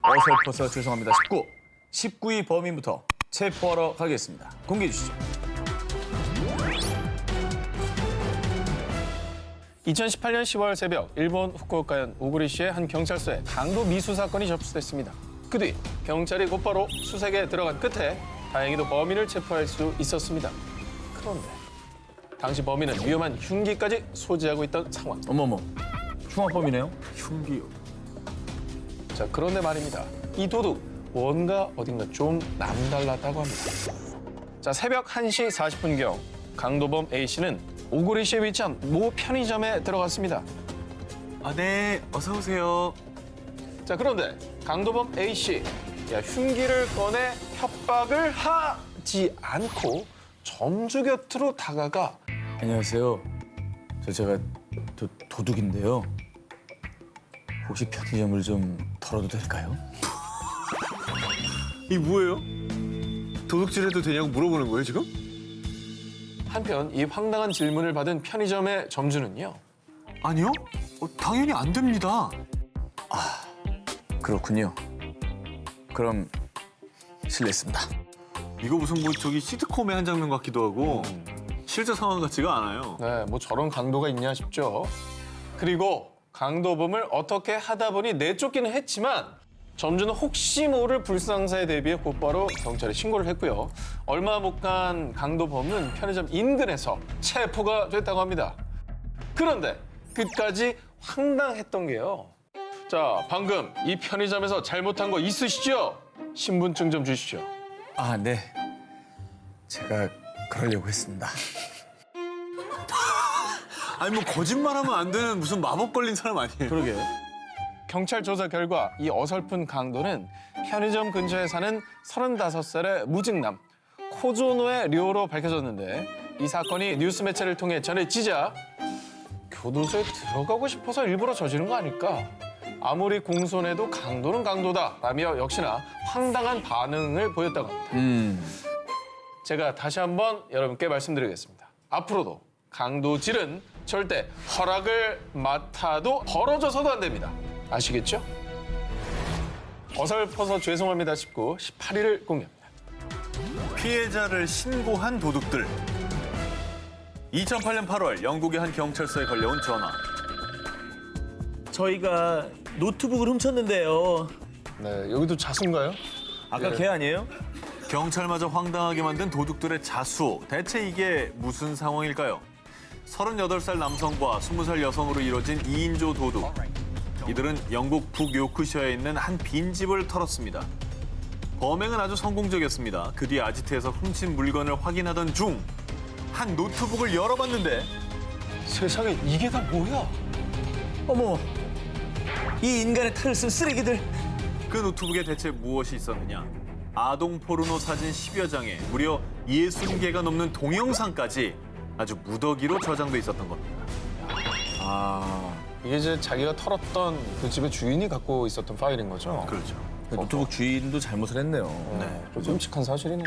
어설퍼서 죄송합니다. 19위 범인부터 체포하러 가겠습니다. 공개해 주시죠. 2018년 10월 새벽 일본 후쿠오카현 오구리시의 한 경찰서에 강도 미수 사건이 접수됐습니다. 그 뒤 경찰이 곧바로 수색에 들어간 끝에 다행히도 범인을 체포할 수 있었습니다. 그런데 당시 범인은 위험한 흉기까지 소지하고 있던 상황. 어머머, 흉악범이네요. 흉기요. 자, 그런데 말입니다. 이 도둑 뭔가 어딘가 좀 남달랐다고 합니다. 자, 새벽 1시 40분경 강도범 A씨는 오구리시에 위치한 모 편의점에 들어갔습니다. 아, 네. 어서 오세요. 자, 그런데 강도범 A씨, 흉기를 꺼내 협박을 하지 않고 점주 곁으로 다가가 안녕하세요. 제가 도둑인데요. 혹시 편의점을 좀 털어도 될까요? 이 뭐예요? 도둑질해도 되냐고 물어보는 거예요, 지금? 한편 이 황당한 질문을 받은 편의점의 점주는요. 아니요. 당연히 안 됩니다. 그렇군요. 그럼 실례했습니다. 이거 무슨 뭐 저기 시트콤의 한 장면 같기도 하고 실제 상황 같지가 않아요. 네, 뭐 저런 강도가 있냐 싶죠. 그리고 강도범을 어떻게 하다 보니 내쫓기는 했지만 점주는 혹시 모를 불상사에 대비해 곧바로 경찰에 신고를 했고요. 얼마 못 간 강도범은 편의점 인근에서 체포가 됐다고 합니다. 그런데 끝까지 황당했던 게요. 자, 방금 이 편의점에서 잘못한 거 있으시죠? 신분증 좀 주시죠. 아, 네. 제가 그러려고 했습니다. 아니 뭐 거짓말하면 안 되는 무슨 마법 걸린 사람 아니에요? 그러게. 경찰 조사 결과 이 어설픈 강도는 편의점 근처에 사는 35살의 무직남 코조노의 료로 밝혀졌는데 이 사건이 뉴스 매체를 통해 전해지자 교도소에 들어가고 싶어서 일부러 저지른 거 아닐까? 아무리 공손해도 강도는 강도다라며 역시나 황당한 반응을 보였다고 합니다. 제가 다시 한번 여러분께 말씀드리겠습니다. 앞으로도 강도질은 절대 허락을 맡아도 벌어져서도 안 됩니다. 아시겠죠? 어설퍼서 죄송합니다 싶고 18위를 공개합니다. 피해자를 신고한 도둑들. 2008년 8월 영국의 한 경찰서에 걸려온 전화. 저희가 노트북을 훔쳤는데요. 네, 여기도 자수인가요? 아까 걔 아니에요? 경찰마저 황당하게 만든 도둑들의 자수. 대체 이게 무슨 상황일까요? 38살 남성과 20살 여성으로 이뤄진 2인조 도둑. 이들은 영국 북요크셔에 있는 한 빈집을 털었습니다. 범행은 아주 성공적이었습니다. 그 뒤 아지트에서 훔친 물건을 확인하던 중 한 노트북을 열어봤는데 세상에 이게 다 뭐야? 어머, 이 인간의 탈을 쓴 쓰레기들. 그 노트북에 대체 무엇이 있었느냐? 아동 포르노 사진 10여 장에 무려 60개가 넘는 동영상까지 아주 무더기로 저장돼 있었던 겁니다. 이게 이제 자기가 털었던 그 집의 주인이 갖고 있었던 파일인 거죠? 그렇죠. 노트북 주인도 잘못을 했네요. 네, 좀 끔찍한 사실이네요.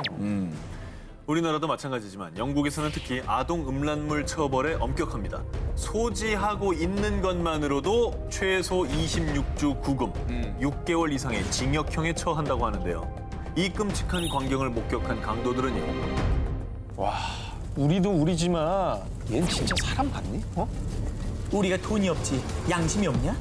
우리나라도 마찬가지지만 영국에서는 특히 아동 음란물 처벌에 엄격합니다. 소지하고 있는 것만으로도 최소 26주 구금, 6개월 이상의 징역형에 처한다고 하는데요. 이 끔찍한 광경을 목격한 강도들은요. 와, 우리도 우리지만 얘는 진짜 사람 같니? 어? 우리가 돈이 없지 양심이 없냐?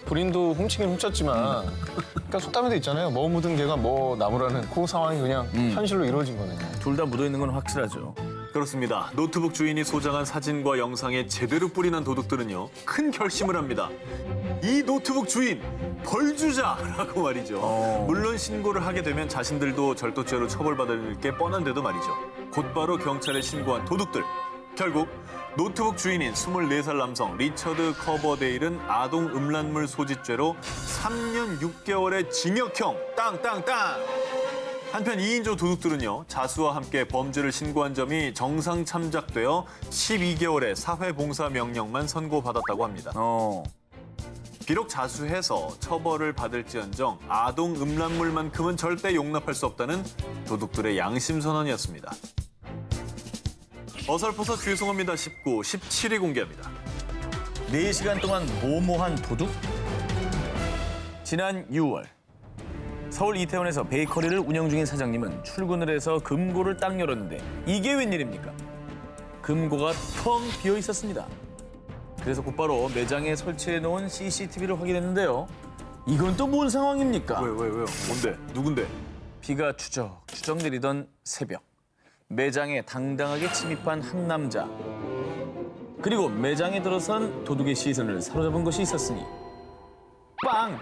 본인도 훔치긴 훔쳤지만 그러니까 속담에도 있잖아요. 뭐 묻은 개가 뭐 나무라는 그 상황이 그냥 현실로 이루어진 거네요. 둘 다 묻어있는 건 확실하죠. 그렇습니다. 노트북 주인이 소장한 사진과 영상에 제대로 뿔이난 도둑들은요. 큰 결심을 합니다. 이 노트북 주인 벌 주자라고 말이죠. 물론 신고를 하게 되면 자신들도 절도죄로 처벌받을 게 뻔한데도 말이죠. 곧바로 경찰에 신고한 도둑들. 결국 노트북 주인인 24살 남성 리처드 커버데일은 아동 음란물 소지죄로 3년 6개월의 징역형 땅땅땅. 한편 2인조 도둑들은요. 자수와 함께 범죄를 신고한 점이 정상 참작되어 12개월의 사회봉사 명령만 선고받았다고 합니다. 비록 자수해서 처벌을 받을지언정 아동 음란물만큼은 절대 용납할 수 없다는 도둑들의 양심 선언이었습니다. 어설퍼서 죄송합니다 19, 17위 공개합니다. 4시간 동안 모모한 도둑? 지난 6월 서울 이태원에서 베이커리를 운영 중인 사장님은 출근을 해서 금고를 딱 열었는데 이게 웬일입니까? 금고가 텅 비어 있었습니다. 그래서 곧바로 매장에 설치해 놓은 CCTV를 확인했는데요. 이건 또 뭔 상황입니까? 왜요? 뭔데? 누군데? 비가 추적 내리던 새벽. 매장에 당당하게 침입한 한 남자. 그리고 매장에 들어선 도둑의 시선을 사로잡은 것이 있었으니 빵!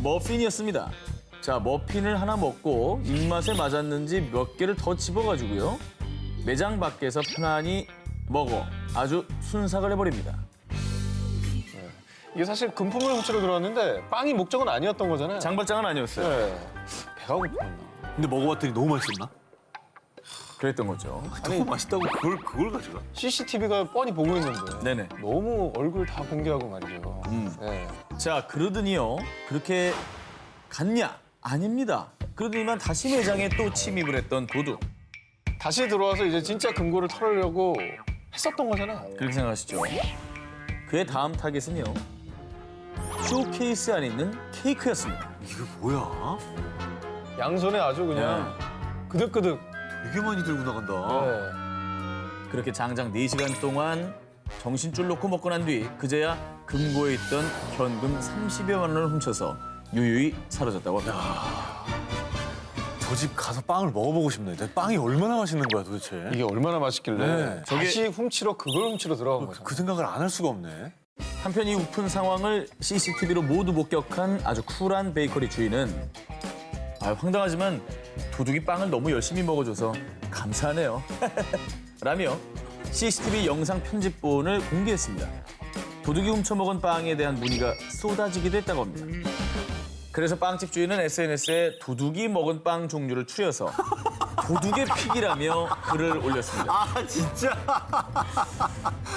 머핀이었습니다. 자, 머핀을 하나 먹고 입맛에 맞았는지 몇 개를 더 집어가지고요. 매장 밖에서 편안히 먹어 아주 순삭을 해버립니다. 이게 사실 금품을 훔치러 들어왔는데 빵이 목적은 아니었던 거잖아요. 장발장은 아니었어요. 네. 배가 고팠나? 근데 먹어봤더니 너무 맛있었나? 그랬던 거죠. 너무 맛있다고 그걸 가져가? CCTV가 뻔히 보고 있는데 네네. 너무 얼굴 다 공개하고 말이죠. 네. 자, 그러더니요. 그렇게 갔냐? 아닙니다. 그러더니만 다시 매장에 또 침입을 했던 도둑. 다시 들어와서 이제 진짜 금고를 털으려고 했었던 거잖아요. 그렇게 생각하시죠? 그의 다음 타겟은요. 쇼케이스 안에 있는 케이크였습니다. 이게 뭐야? 양손에 아주 그냥 그득그득. 되게 많이 들고 나간다. 네. 그렇게 장장 4시간 동안 정신줄 놓고 먹고 난 뒤 그제야 금고에 있던 현금 30여만 원을 훔쳐서 유유히 사라졌다고 합니다. 저 집 가서 빵을 먹어보고 싶네. 근데 빵이 얼마나 맛있는 거야 도대체? 이게 얼마나 맛있길래 네. 다시 훔치러 그걸 훔치러 들어간 거죠. 그 생각을 안 할 수가 없네. 한편 이 우픈 상황을 CCTV로 모두 목격한 아주 쿨한 베이커리 주인은 황당하지만 도둑이 빵을 너무 열심히 먹어줘서 감사하네요. 라며 CCTV 영상 편집본을 공개했습니다. 도둑이 훔쳐먹은 빵에 대한 문의가 쏟아지기도 했다고 합니다. 그래서 빵집 주인은 SNS에 도둑이 먹은 빵 종류를 추려서 도둑의 픽이라며 글을 올렸습니다. 아 진짜?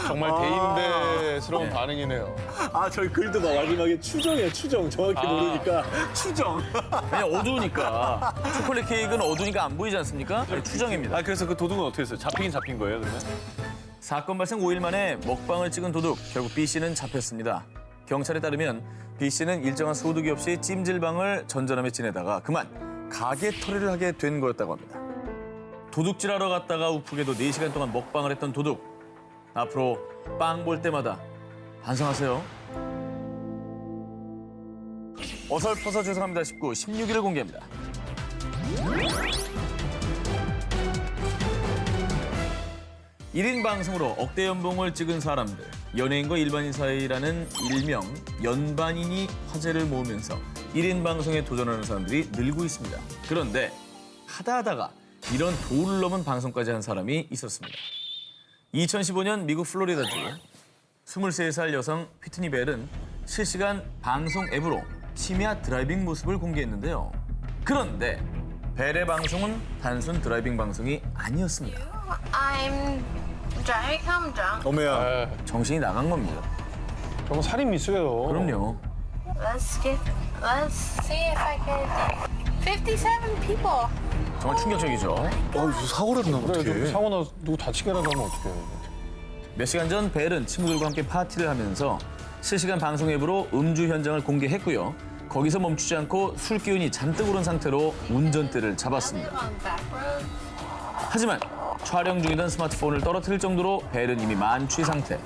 정말 대인배스러운 반응이네요. 아 저희 글도 막 마지막에 추정이야 추정. 정확히 모르니까 추정. 그냥 어두우니까 초콜릿 케이크는 어두우니까 안 보이지 않습니까? 추정입니다. 아 그래서 그 도둑은 어떻게 했어요? 잡히긴 잡힌 거예요 그러면? 사건 발생 5일 만에 먹방을 찍은 도둑, 결국 B 씨는 잡혔습니다. 경찰에 따르면 B 씨는 일정한 소득이 없이 찜질방을 전전하며 지내다가 그만 가게 털이를 하게 된 거였다고 합니다. 도둑질하러 갔다가 우프게도 4시간 동안 먹방을 했던 도둑. 앞으로 빵 볼 때마다 반성하세요. 어설퍼서 죄송합니다 19, 16일을 공개합니다. 일인 방송으로 억대 연봉을 찍은 사람들, 연예인과 일반인 사이라는 일명 연반인이 화제를 모으면서 1인 방송에 도전하는 사람들이 늘고 있습니다. 그런데 하다가 이런 도를 넘은 방송까지 한 사람이 있었습니다. 2015년 미국 플로리다주 23살 여성 휘트니 벨은 실시간 방송 앱으로 심야 드라이빙 모습을 공개했는데요. 그런데 벨의 방송은 단순 드라이빙 방송이 아니었습니다. I'm driving home drunk. 어메야. 정신이 나간 겁니다. 정말 살인 미수예요. 그럼요. Let's see if I can. 57 people. 정말 충격적이죠. 아 사고라도 나면 그래, 좀 어떡해. 사고 나 누구 다치게라도 하면 어떡해. 몇 시간 전 벨은 친구들과 함께 파티를 하면서 실시간 방송 앱으로 음주 현장을 공개했고요. 거기서 멈추지 않고 술 기운이 잔뜩 오른 상태로 운전대를 잡았습니다. On back road. 하지만 촬영 중이던 스마트폰을 떨어뜨릴 정도로 벨은 이미 만취 상태.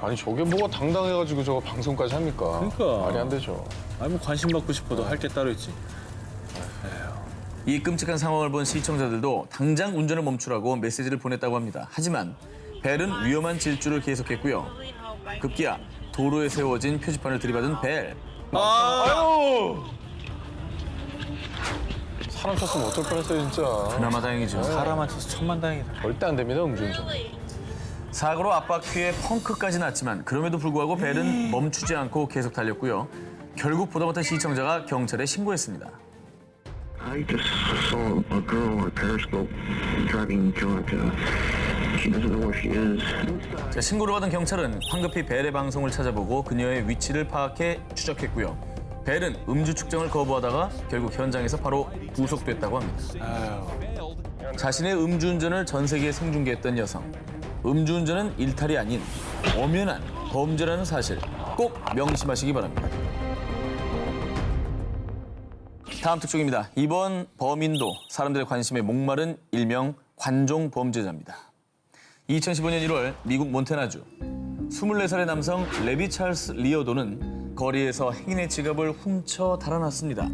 아니 저게 뭐가 당당해가지고 저거 방송까지 합니까? 그러니까. 말이 안 되죠. 아니 뭐 관심 받고 싶어도 할 게 따로 있지. 이 끔찍한 상황을 본 시청자들도 당장 운전을 멈추라고 메시지를 보냈다고 합니다. 하지만 벨은 위험한 질주를 계속했고요. 급기야 도로에 세워진 표지판을 들이받은 벨. 아유! 사람 쳤으면 어쩔 뻔했어요 진짜. 그나마 다행이죠. 사람한 쳐서 천만다행이다. 절대 안 됩니다 음주운전. 사고로 앞바퀴에 펑크까지 났지만 그럼에도 불구하고 벨은 멈추지 않고 계속 달렸고요. 결국 보다 못한 시청자가 경찰에 신고했습니다. I just saw a girl on Periscope driving drunk. She doesn't know where she is. 자, 신고를 받은 경찰은 황급히 벨의 방송을 찾아보고 그녀의 위치를 파악해 추적했고요. 벨은 음주 측정을 거부하다가 결국 현장에서 바로 구속됐다고 합니다. 자신의 음주운전을 전 세계에 생중계했던 여성. 음주운전은 일탈이 아닌 엄연한 범죄라는 사실 꼭 명심하시기 바랍니다. 다음 특종입니다. 이번 범인도 사람들의 관심에 목마른 일명 관종 범죄자입니다. 2015년 1월 미국 몬태나주 24살의 남성 레비 찰스 리어도는 거리에서 행인의 지갑을 훔쳐 달아났습니다.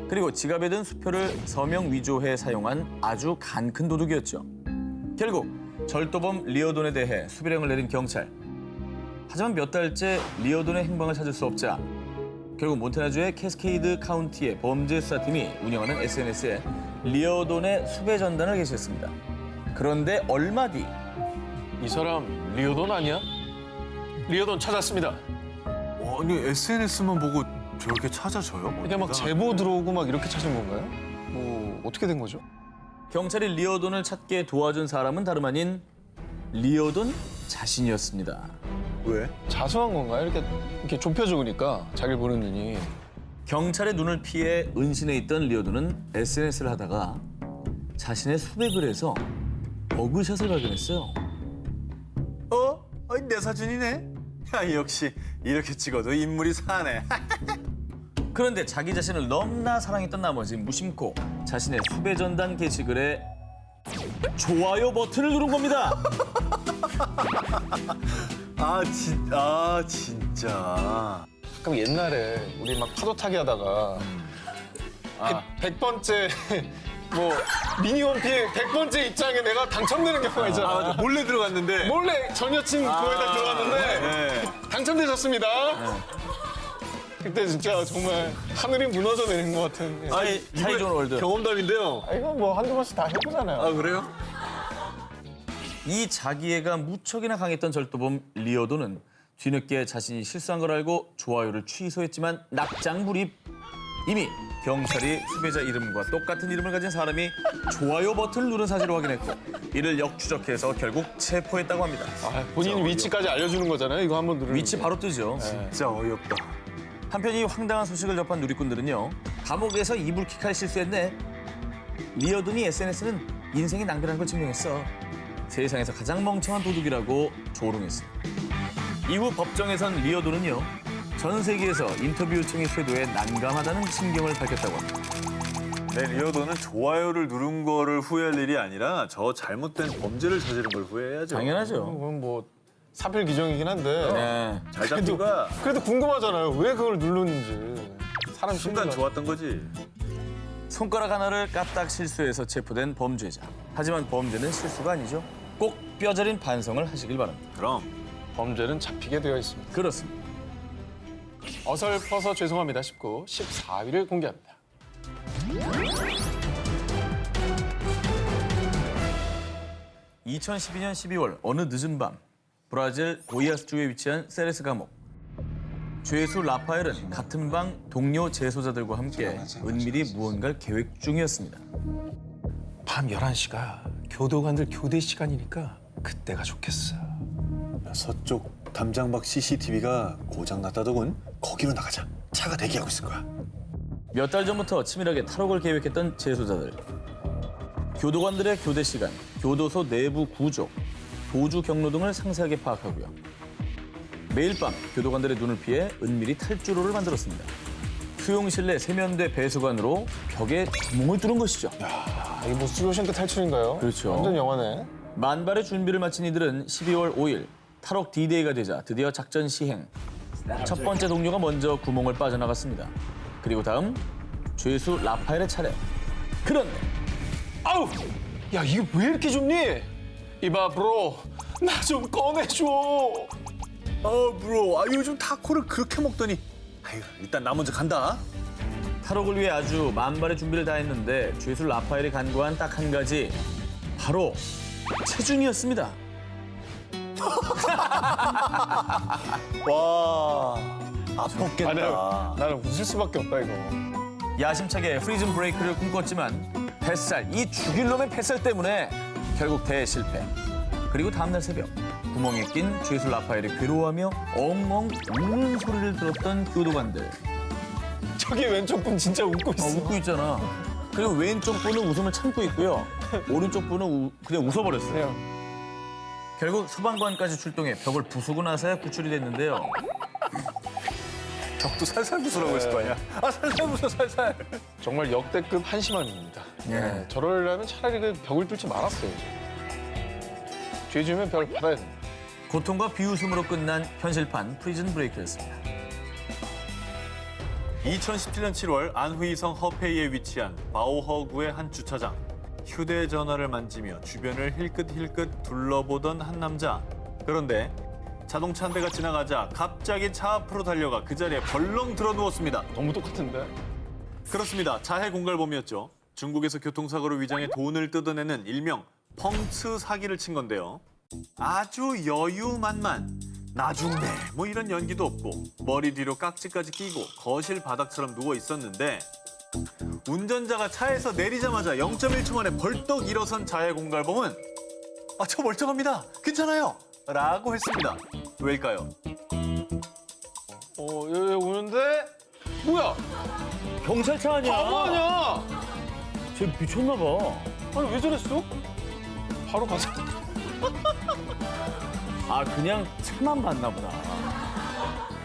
그리고 지갑에 든 수표를 서명 위조해 사용한 아주 간큰 도둑이었죠. 결국 절도범 리어돈에 대해 수배령을 내린 경찰. 하지만 몇 달째 리어돈의 행방을 찾을 수 없자 결국 몬태나주의 캐스케이드 카운티의 범죄 수사팀이 운영하는 SNS에 리어돈의 수배 전단을 게시했습니다. 그런데 얼마 뒤 이 사람 리오돈 아니야? 리오돈 찾았습니다. 아니 SNS만 보고 저렇게 찾아줘요? 이게 막 제보 들어오고 막 이렇게 찾은 건가요? 뭐 어떻게 된 거죠? 경찰이 리어돈을 찾게 도와준 사람은 다름 아닌 리어돈 자신이었습니다. 왜? 자수한 건가요? 이렇게 좁혀 적으니까 자기를 보는 눈이. 경찰의 눈을 피해 은신해 있던 리어돈은 SNS를 하다가 자신의 수배글에서 버그샷을 발견했어요. 내 사진이네? 야, 역시 이렇게 찍어도 인물이 사네. 그런데 자기 자신을 너무나 사랑했던 나머지 무심코 자신의 수배 전단 게시글에 좋아요 버튼을 누른 겁니다. 진짜. 가끔 옛날에 우리 막 파도 타기 하다가 100번째 뭐 미니홈피의 100번째 입장에 내가 당첨되는 경우가 있잖아. 맞아. 몰래 들어갔는데. 몰래 전 여친 거에다 들어갔는데 네. 당첨되셨습니다. 그때 진짜 정말 하늘이 무너져 내린 것 같은. 사이좋은 월드. 경험담인데요. 이거 뭐 한두 번씩 다 해보잖아요. 그래요? 이 자기애가 무척이나 강했던 절도범 리어도는 뒤늦게 자신이 실수한 걸 알고 좋아요를 취소했지만 낙장불입. 이미 경찰이 수배자 이름과 똑같은 이름을 가진 사람이 좋아요 버튼을 누른 사실을 확인했고 이를 역추적해서 결국 체포했다고 합니다. 본인 위치까지 알려주는 거잖아요. 이거 한번 누르는 위치 게. 바로 뜨죠. 진짜 어이없다. 한편 이 황당한 소식을 접한 누리꾼들은요. 감옥에서 이불킥할 실수했네. 리어돈이 SNS는 인생이 낭비라는 걸 증명했어. 세상에서 가장 멍청한 도둑이라고 조롱했습니다. 이후 법정에선 리어돈은요. 전 세계에서 인터뷰 요청이 쇄도해 난감하다는 심경을 밝혔다고 합니다. 내 리어도는 좋아요를 누른 거를 후회할 일이 아니라 저 잘못된 범죄를 저지른 걸 후회해야죠. 당연하죠. 그건 뭐 사필 규정이긴 한데 네. 잘 잡기가 그래도 궁금하잖아요. 왜 그걸 누르는지. 사람 순간 심리가- 좋았던 거지. 손가락 하나를 까딱 실수해서 체포된 범죄자. 하지만 범죄는 실수가 아니죠. 꼭 뼈저린 반성을 하시길 바랍니다. 그럼. 범죄는 잡히게 되어 있습니다. 그렇습니다. 어설퍼서 죄송합니다. 19, 14위를 공개합니다. (2012년 12월) 어느 늦은 밤 브라질 고이아스주에 위치한 세레스 감옥. 죄수 라파엘은 같은 방 동료 재소자들과 함께 은밀히 무언가를 계획 중이었습니다. 밤 11시가 교도관들 교대 시간이니까 그때가 좋겠어. 서쪽 담장밖 CCTV가 고장났다더군. 거기로 나가자. 차가 대기하고 있을 거야. 몇 달 전부터 치밀하게 탈옥을 계획했던 재소자들. 교도관들의 교대 시간, 교도소 내부 구조, 도주 경로 등을 상세하게 파악하고요. 매일 밤 교도관들의 눈을 피해 은밀히 탈주로를 만들었습니다. 수용실 내 세면대 배수관으로 벽에 구멍을 뚫은 것이죠. 이게 뭐 스로션크 탈출인가요? 그렇죠. 완전 영화네. 만발의 준비를 마친 이들은 12월 5일 탈옥 D-Day가 되자 드디어 작전 시행. 첫 번째 동료가 먼저 구멍을 빠져나갔습니다. 그리고 다음 죄수 라파엘의 차례. 그런데 아우! 야, 이게 왜 이렇게 좁니? 이봐, 브로. 나 좀 꺼내줘. 브로. 요즘 타코를 그렇게 먹더니. 일단 나 먼저 간다. 탈옥을 위해 아주 만발의 준비를 다 했는데 죄수 라파엘이 간과한 딱 한 가지. 바로 체중이었습니다. 와. 아팠겠다. 나는 웃을 수밖에 없다, 이거. 야심차게 프리즌 브레이크를 꿈꿨지만 뱃살, 이 죽일 놈의 뱃살 때문에 결국 대실패. 그리고 다음날 새벽 구멍에 낀 죄수 라파엘이 괴로워하며 엉엉 우는 소리를 들었던 교도관들. 저기 왼쪽 분 진짜 웃고 있어. 웃고 있잖아. 그리고 왼쪽 분은 웃음을 참고 있고요. 오른쪽 분은 그냥 웃어버렸어요. 결국 소방관까지 출동해 벽을 부수고 나서야 구출이 됐는데요. 벽도 살살 부수라고 했을 거 아니야. 아, 살살 부숴, 살살. 정말 역대급 한심함입니다. 예. 저러려면 차라리 그 벽을 뚫지 말았어요. 죄 지으면 벽을 받아야 됩니다. 고통과 비웃음으로 끝난 현실판 프리즌 브레이크였습니다. 2017년 7월 안후이성 허페이에 위치한 바오허구의 한 주차장. 휴대전화를 만지며 주변을 힐끗힐끗 둘러보던 한 남자. 그런데 자동차 한 대가 지나가자 갑자기 차 앞으로 달려가 그 자리에 벌렁 들어 누웠습니다. 너무 똑같은데? 그렇습니다. 자해 공갈범이었죠. 중국에서 교통사고로 위장해 돈을 뜯어내는 일명 펑츠 사기를 친 건데요. 아주 여유만만, 나중네 뭐 이런 연기도 없고 머리 뒤로 깍지까지 끼고 거실 바닥처럼 누워 있었는데 운전자가 차에서 내리자마자 0.1초 만에 벌떡 일어선 자해 공갈범은 아, 저 멀쩡합니다. 괜찮아요. 라고 했습니다. 왜일까요? 여기 오는데 뭐야? 경찰차 아니야? 바보 아니야? 쟤 미쳤나 봐. 아니 왜 저랬어? 바로 가자. 아, 그냥 차만 봤나 보다.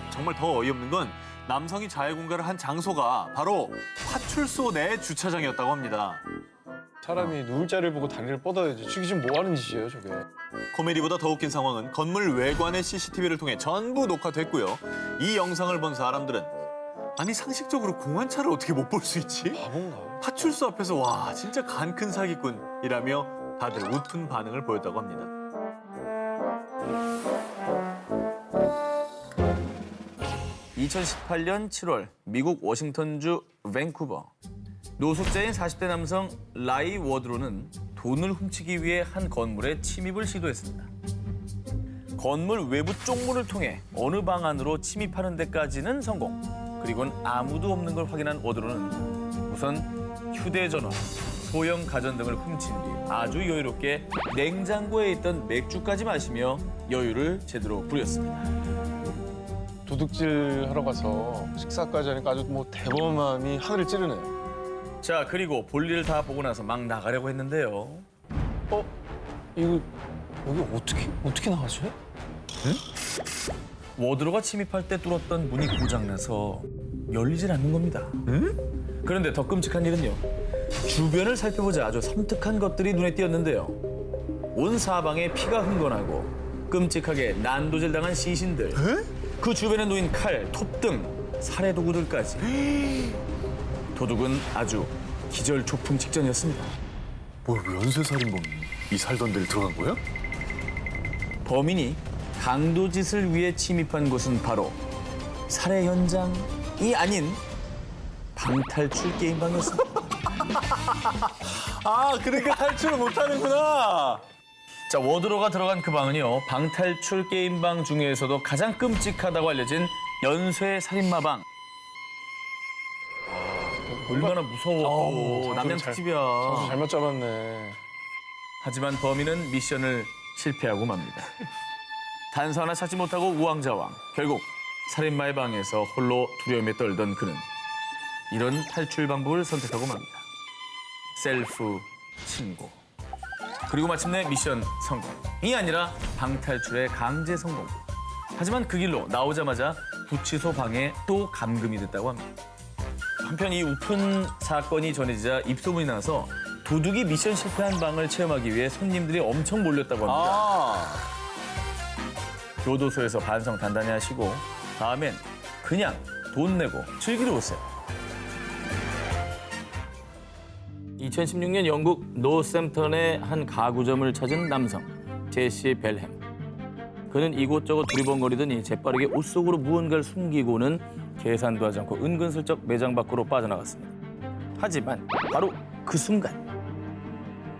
정말 더 어이없는 건 남성이 자해 공갈을 한 장소가 바로 파출소 내 주차장이었다고 합니다. 사람이 누울 자리를 보고 다리를 뻗어야지. 저게 지금 뭐 하는 짓이에요, 저게? 코미디보다 더 웃긴 상황은 건물 외관의 CCTV를 통해 전부 녹화됐고요. 이 영상을 본 사람들은 아니 상식적으로 공안차를 어떻게 못 볼 수 있지? 바본가? 파출소 앞에서 와 진짜 간 큰 사기꾼이라며 다들 웃픈 반응을 보였다고 합니다. (2018년 7월) 미국 워싱턴주 밴쿠버. 노숙자인 40대 남성 라이 워드로는 돈을 훔치기 위해 한 건물에 침입을 시도했습니다. 건물 외부 쪽문을 통해 어느 방 안으로 침입하는 데까지는 성공. 그리고는 아무도 없는 걸 확인한 워드로는 우선 휴대전화, 소형 가전 등을 훔친 뒤 아주 여유롭게 냉장고에 있던 맥주까지 마시며 여유를 제대로 부렸습니다. 도둑질 하러 가서 식사까지 하니까 아주 뭐 대범함이 하늘을 찌르네요. 자, 그리고 볼일을 다 보고 나서 막 나가려고 했는데요. 이거 여기 어떻게 나가지? 워드로가 침입할 때 뚫었던 문이 고장나서 열리질 않는 겁니다. 그런데 더 끔찍한 일은요. 주변을 살펴보자 아주 섬뜩한 것들이 눈에 띄었는데요. 온 사방에 피가 흥건하고 끔찍하게 난도질 당한 시신들. 그 주변에 놓인 칼, 톱 등 살해 도구들까지. 도둑은 아주 기절초풍 직전이었습니다. 뭐야, 연쇄살인범이 살던 데를 들어간 거야? 범인이 강도짓을 위해 침입한 곳은 바로 살해 현장이 아닌 방탈출 게임방이었습니다. 아, 그러니까 탈출을 못하는구나. 자, 워드로가 들어간 그 방은요, 방탈출 게임방 중에서도 가장 끔찍하다고 알려진 연쇄 살인마방. 얼마나 무서워. 남양 특집이야. 장소 잘못 잡았네. 하지만 범인은 미션을 실패하고 맙니다. 단서 하나 찾지 못하고 우왕좌왕. 결국 살인마의 방에서 홀로 두려움에 떨던 그는 이런 탈출 방법을 선택하고 맙니다. 셀프 신고. 그리고 마침내 미션 성공이 아니라 방탈출의 강제 성공. 하지만 그 길로 나오자마자 구치소 방에 또 감금이 됐다고 합니다. 한편 이 우픈 사건이 전해지자 입소문이 나서 도둑이 미션 실패한 방을 체험하기 위해 손님들이 엄청 몰렸다고 합니다. 교도소에서 반성 단단히 하시고 다음엔 그냥 돈 내고 즐기러 오세요. 2016년 영국 노샘턴의 한 가구점을 찾은 남성 제시 벨햄. 그는 이곳저곳 두리번거리더니 재빠르게 옷 속으로 무언가를 숨기고는 계산도 하지 않고 은근슬쩍 매장 밖으로 빠져나갔습니다. 하지만 바로 그 순간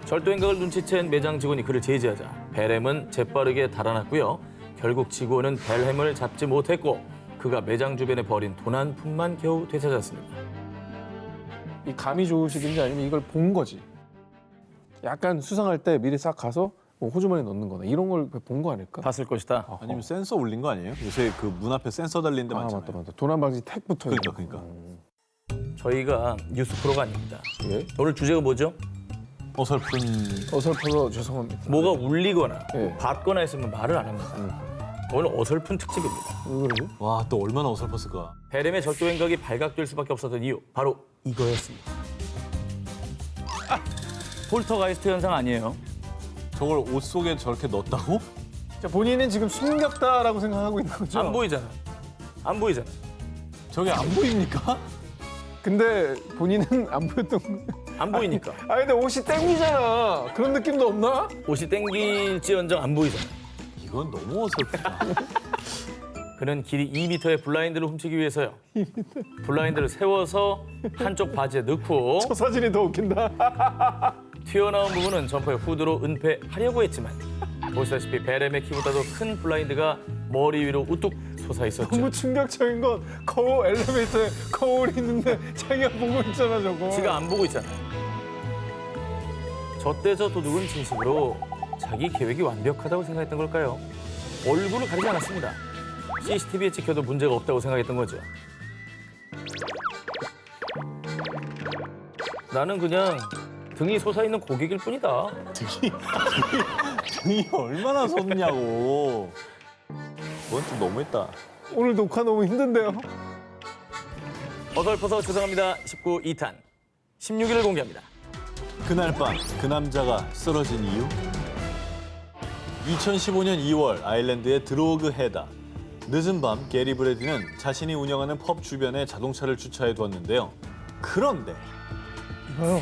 절도 행각을 눈치챈 매장 직원이 그를 제지하자 벨햄은 재빠르게 달아났고요. 결국 직원은 벨햄을 잡지 못했고 그가 매장 주변에 버린 돈 한 푼만 겨우 되찾았습니다. 이 감이 좋으시든지 아니면 이걸 본 거지. 약간 수상할 때 미리 싹 가서 뭐 호주머니에 넣는 거나 이런 걸 본 거 아닐까? 봤을 것이다. 아니면 센서 올린 거 아니에요? 요새 그 문 앞에 센서 달린 데 아, 많잖아요. 맞다. 도난 방지 택 붙어 있는 그러니까. 저희가 뉴스 프로가 아닙니다. 예? 오늘 주제가 뭐죠? 어설픈 어설퍼서 죄송합니다. 뭐가 울리거나 예. 받거나 했으면 말을 안 합니다. 오늘 어설픈 특집입니다. 와, 또 얼마나 어설펐을까. 베렘의 절도 행각이 발각될 수밖에 없었던 이유 바로 이거였습니다. 폴터가이스트 현상 아니에요. 저걸 옷 속에 저렇게 넣었다고? 자, 본인은 지금 숨겼다라고 생각하고 있는 거죠? 안 보이잖아. 안 보이잖아. 저게 안 보입니까? 근데 본인은 안 보였던 거예요. 안 보이니까. 아 근데 옷이 땡기잖아. 그런 느낌도 없나? 옷이 땡길지언정 안 보이잖아. 이건 너무 어설프다. 그는 길이 2m의 블라인드를 훔치기 위해서요. 블라인드를 세워서 한쪽 바지에 넣고 저 사진이 더 웃긴다. 튀어나온 부분은 점퍼의 후드로 은폐하려고 했지만 보시다시피 베렘의 키보다도 큰 블라인드가 머리 위로 우뚝 솟아 있었죠. 너무 충격적인 건 거울 엘리베이터에 거울이 있는데 자기가 보고 있잖아 저거. 지가 안 보고 있잖아. 저때 저 도둑은 진심으로 자기 계획이 완벽하다고 생각했던 걸까요? 얼굴을 가리지 않았습니다. CCTV에 찍혀도 문제가 없다고 생각했던 거죠. 나는 그냥 등이 솟아있는 고객일 뿐이다. 등이 얼마나 섰냐고. 그건 좀 너무했다. 오늘 녹화 너무 힘든데요. 어설퍼서 죄송합니다. 19 2탄 16일을 공개합니다. 그날 밤 그 남자가 쓰러진 이유? 2015년 2월 아일랜드의 드로그 헤다. 늦은 밤 게리 브래디는 자신이 운영하는 펍 주변에 자동차를 주차해 두었는데요. 그런데 이봐요.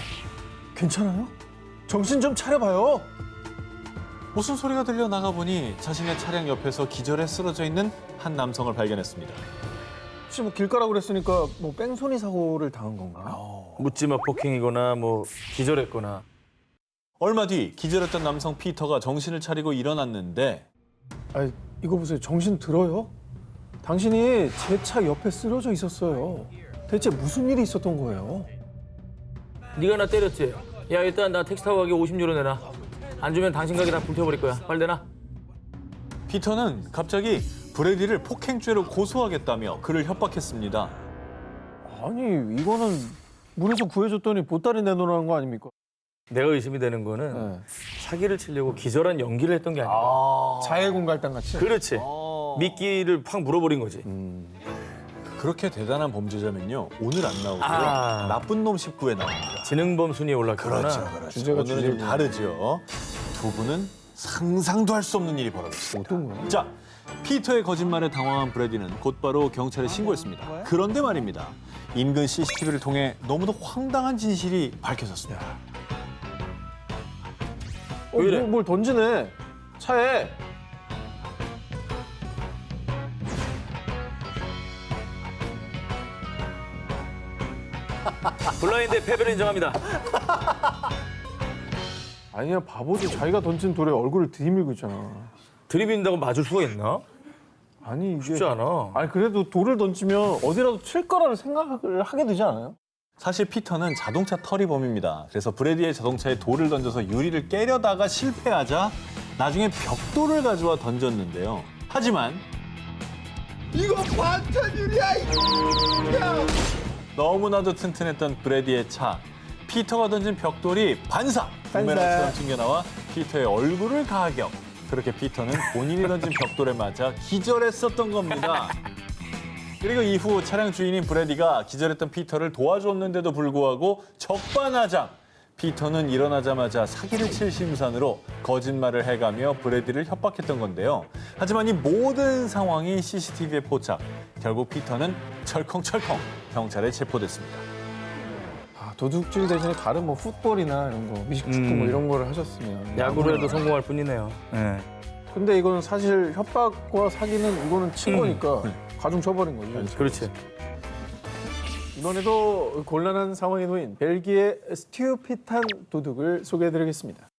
괜찮아요? 정신 좀 차려봐요. 무슨 소리가 들려 나가보니 자신의 차량 옆에서 기절해 쓰러져 있는 한 남성을 발견했습니다. 혹시 뭐 길가라고 그랬으니까 뭐 뺑소니 사고를 당한 건가? 묻지마 폭행이거나 뭐 기절했거나. 얼마 뒤 기절했던 남성 피터가 정신을 차리고 일어났는데 아 이거 보세요. 정신 들어요? 당신이 제 차 옆에 쓰러져 있었어요. 대체 무슨 일이 있었던 거예요? 네가 나 때렸지? 야 일단 나 택시 타고 가게 50유로 내놔. 안 주면 당신 가게 다 불태워버릴 거야. 빨리 내놔. 피터는 갑자기 브래디를 폭행죄로 고소하겠다며 그를 협박했습니다. 아니 이거는 물에서 구해줬더니 보따리 내놓으라는 거 아닙니까? 내가 의심이 되는 거는 네. 사기를 치려고 기절한 연기를 했던 게 아니야. 자해공갈단 같이? 그렇지. 미끼를 팍 물어버린 거지. 그렇게 대단한 범죄자면요 오늘 안 나오고요 아. 나쁜 놈 19에 나옵니다. 지능범 순위에 올랐구나. 주제가 오늘은 좀 주제구나. 다르죠. 두 분은 상상도 할 수 없는 일이 벌어졌습니다. 어떤 거야? 자, 피터의 거짓말에 당황한 브래디는 곧바로 경찰에 신고했습니다. 그런데 말입니다. 인근 CCTV를 통해 너무도 황당한 진실이 밝혀졌습니다. 왜 이래? 뭘 던지네. 차에. 블라인드의 패배를 인정합니다. 아니야 바보지. 자기가 던진 돌에 얼굴을 들이밀고 있잖아. 들이빈다고 맞을 수가 있나? 아니 이게 쉽지 않아. 아니 그래도 돌을 던지면 어디라도 칠 거라는 생각을 하게 되지 않아요? 사실 피터는 자동차 털이범입니다. 그래서 브래디의 자동차에 돌을 던져서 유리를 깨려다가 실패하자 나중에 벽돌을 가져와 던졌는데요. 하지만 이거 반찬 유리야. 너무나도 튼튼했던 브래디의 차. 피터가 던진 벽돌이 반사! 부메랑처럼 튕겨나와 피터의 얼굴을 가격. 그렇게 피터는 본인이 던진 벽돌에 맞아 기절했었던 겁니다. 그리고 이후 차량 주인인 브래디가 기절했던 피터를 도와줬는데도 불구하고 적반하장. 피터는 일어나자마자 사기를 칠 심산으로 거짓말을 해가며 브래디를 협박했던 건데요. 하지만 이 모든 상황이 CCTV에 포착. 결국 피터는 철컹철컹 경찰에 체포됐습니다. 아, 도둑질 대신에 다른 뭐 풋볼이나 이런 거, 미식축구 뭐 이런 거를 하셨으면. 야구를 해도 성공할 뿐이네요. 네. 근데 이거는 사실 협박과 사기는 이거는 친 거니까 가중 쳐버린 거죠. 그렇지. 이번에도 곤란한 상황에 놓인 벨기에 스튜핏한 도둑을 소개해드리겠습니다.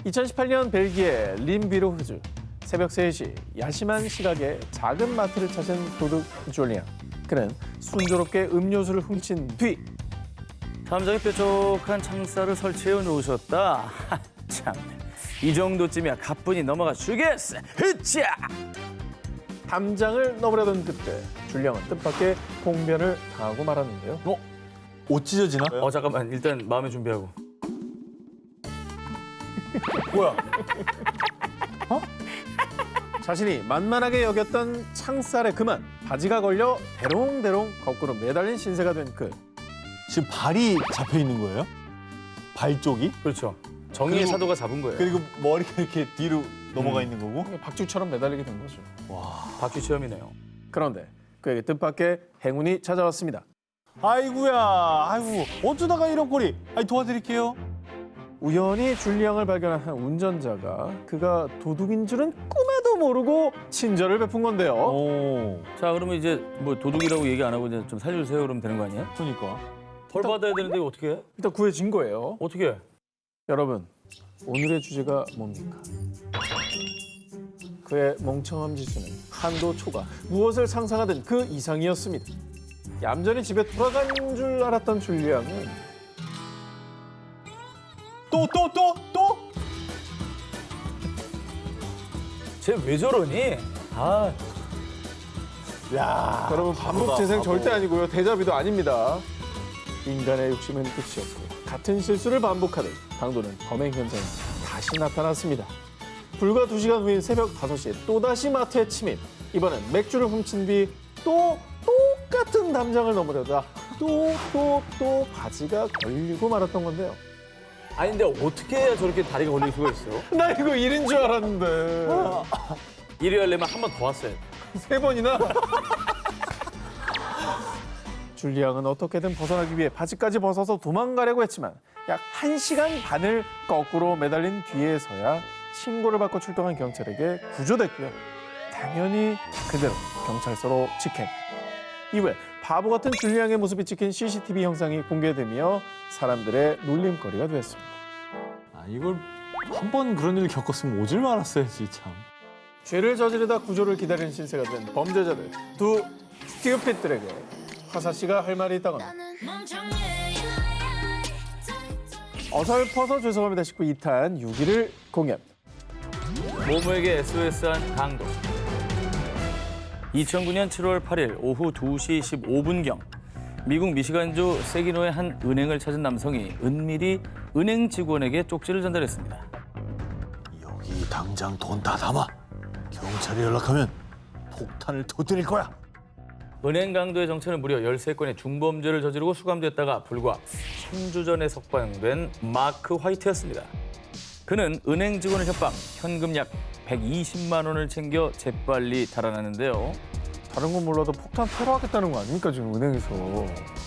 2018년 벨기에 림비르후즈 새벽 3시 야심한 시각에 작은 마트를 찾은 도둑 줄리안. 그는 순조롭게 음료수를 훔친 뒤 탐정이 뾰족한 창살을 설치해 놓으셨다. 참, 이 정도쯤이야 가뿐히 넘어가 주겠어. 흐차! 담장을 넘으려던 그때 줄리안은 뜻밖의 봉변을 당하고 말았는데요. 옷 찢어지나? 잠깐만 일단 마음의 준비하고. 뭐야? 자신이 만만하게 여겼던 창살에 그만 바지가 걸려 대롱대롱 거꾸로 매달린 신세가 된 그. 지금 발이 잡혀 있는 거예요? 발 쪽이? 그렇죠. 정의의 사도가 잡은 거예요. 그리고 머리가 이렇게 뒤로 넘어가 있는 거고? 박쥐처럼 매달리게 된 거죠. 박쥐 체험이네요. 그런데 그에게 뜻밖의 행운이 찾아왔습니다. 아이고야, 아이고 어쩌다가 이런 꼴이? 아니 도와드릴게요. 우연히 줄리앙을 발견한 한 운전자가 그가 도둑인 줄은 꿈에도 모르고 친절을 베푼 건데요. 오, 자, 그러면 이제 뭐 도둑이라고 얘기 안 하고 이제 좀 살려주세요 그러면 되는 거 아니에요? 그러니까. 벌 받아야 되는데 이거 어떻게 해? 일단 구해진 거예요. 어떻게 해? 여러분, 오늘의 주제가 뭡니까? 그의 멍청함 지수는 한도 초과. 무엇을 상상하든 그 이상이었습니다. 얌전히 집에 돌아간 줄 알았던 줄리앙은 또? 쟤 왜 저러니? 아, 야, 여러분 반복 재생 절대 아니고요. 대자비도 아닙니다. 인간의 욕심은 끝이 없고 같은 실수를 반복하듯 강도는 범행 현장에 다시 나타났습니다. 불과 2시간 후인 새벽 5시에 또다시 마트에 침입. 이번엔 맥주를 훔친 뒤 또 똑같은 담장을 넘으려다 또 바지가 걸리고 말았던 건데요. 아니 근데 어떻게 해야 저렇게 다리가 걸릴 수가 있어? 나 이거 1인 줄 알았는데. 일이 하려면 한 번 더 왔어요. 3번이나? 줄리앙은 어떻게든 벗어나기 위해 바지까지 벗어서 도망가려고 했지만 약 1시간 반을 거꾸로 매달린 뒤에서야 신고를 받고 출동한 경찰에게 구조됐고요. 당연히 그대로 경찰서로 직행. 이후에 바보 같은 줄리앙의 모습이 찍힌 CCTV 영상이 공개되며 사람들의 놀림거리가 되었습니다. 아, 이걸 한 번 그런 일을 겪었으면 오질 말았어야지 참. 죄를 저지르다 구조를 기다리는 신세가 된 범죄자들 두 스티어핏들에게 화사 씨가 할 말이 있다거나 어설퍼서 죄송합니다 싶고 2탄 6위를 공연. 모모에게 SOS한 강도. 2009년 7월 8일 오후 2시 15분경 미국 미시간주 세기노의 한 은행을 찾은 남성이 은밀히 은행 직원에게 쪽지를 전달했습니다. 여기 당장 돈 다 담아. 경찰에 연락하면 폭탄을 터뜨릴 거야. 은행 강도의 정체는 무려 13건의 중범죄를 저지르고 수감됐다가 불과 3주 전에 석방된 마크 화이트였습니다. 그는 은행 직원을 협박, 현금 약 120만 원을 챙겨 재빨리 달아났는데요. 다른 건 몰라도 폭탄 테러하겠다는 거 아닙니까 지금 은행에서.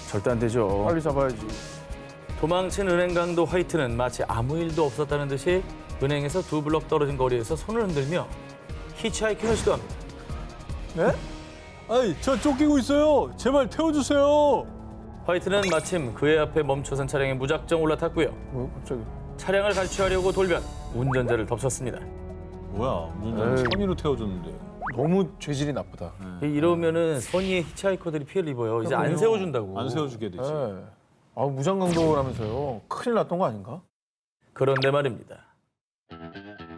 절대 안 되죠. 빨리 잡아야지. 도망친 은행 강도 화이트는 마치 아무 일도 없었다는 듯이 은행에서 2블럭 떨어진 거리에서 손을 흔들며 히치하이킹을 시도합니다. 네? 아이, 저 쫓기고 있어요. 제발 태워주세요. 화이트는 마침 그의 앞에 멈춰선 차량에 무작정 올라탔고요. 뭐 갑자기. 차량을 갈취하려고 돌변 운전자를 덮쳤습니다. 뭐야, 무슨 에이. 선의로 태워줬는데. 너무 죄질이 나쁘다. 이러면은 선의의 히치하이커들이 피해를 입어요. 이제 안 그럼요. 세워준다고. 안 세워주게 되지. 네. 아 무장강도라면서요. 큰일 났던 거 아닌가? 그런데 말입니다.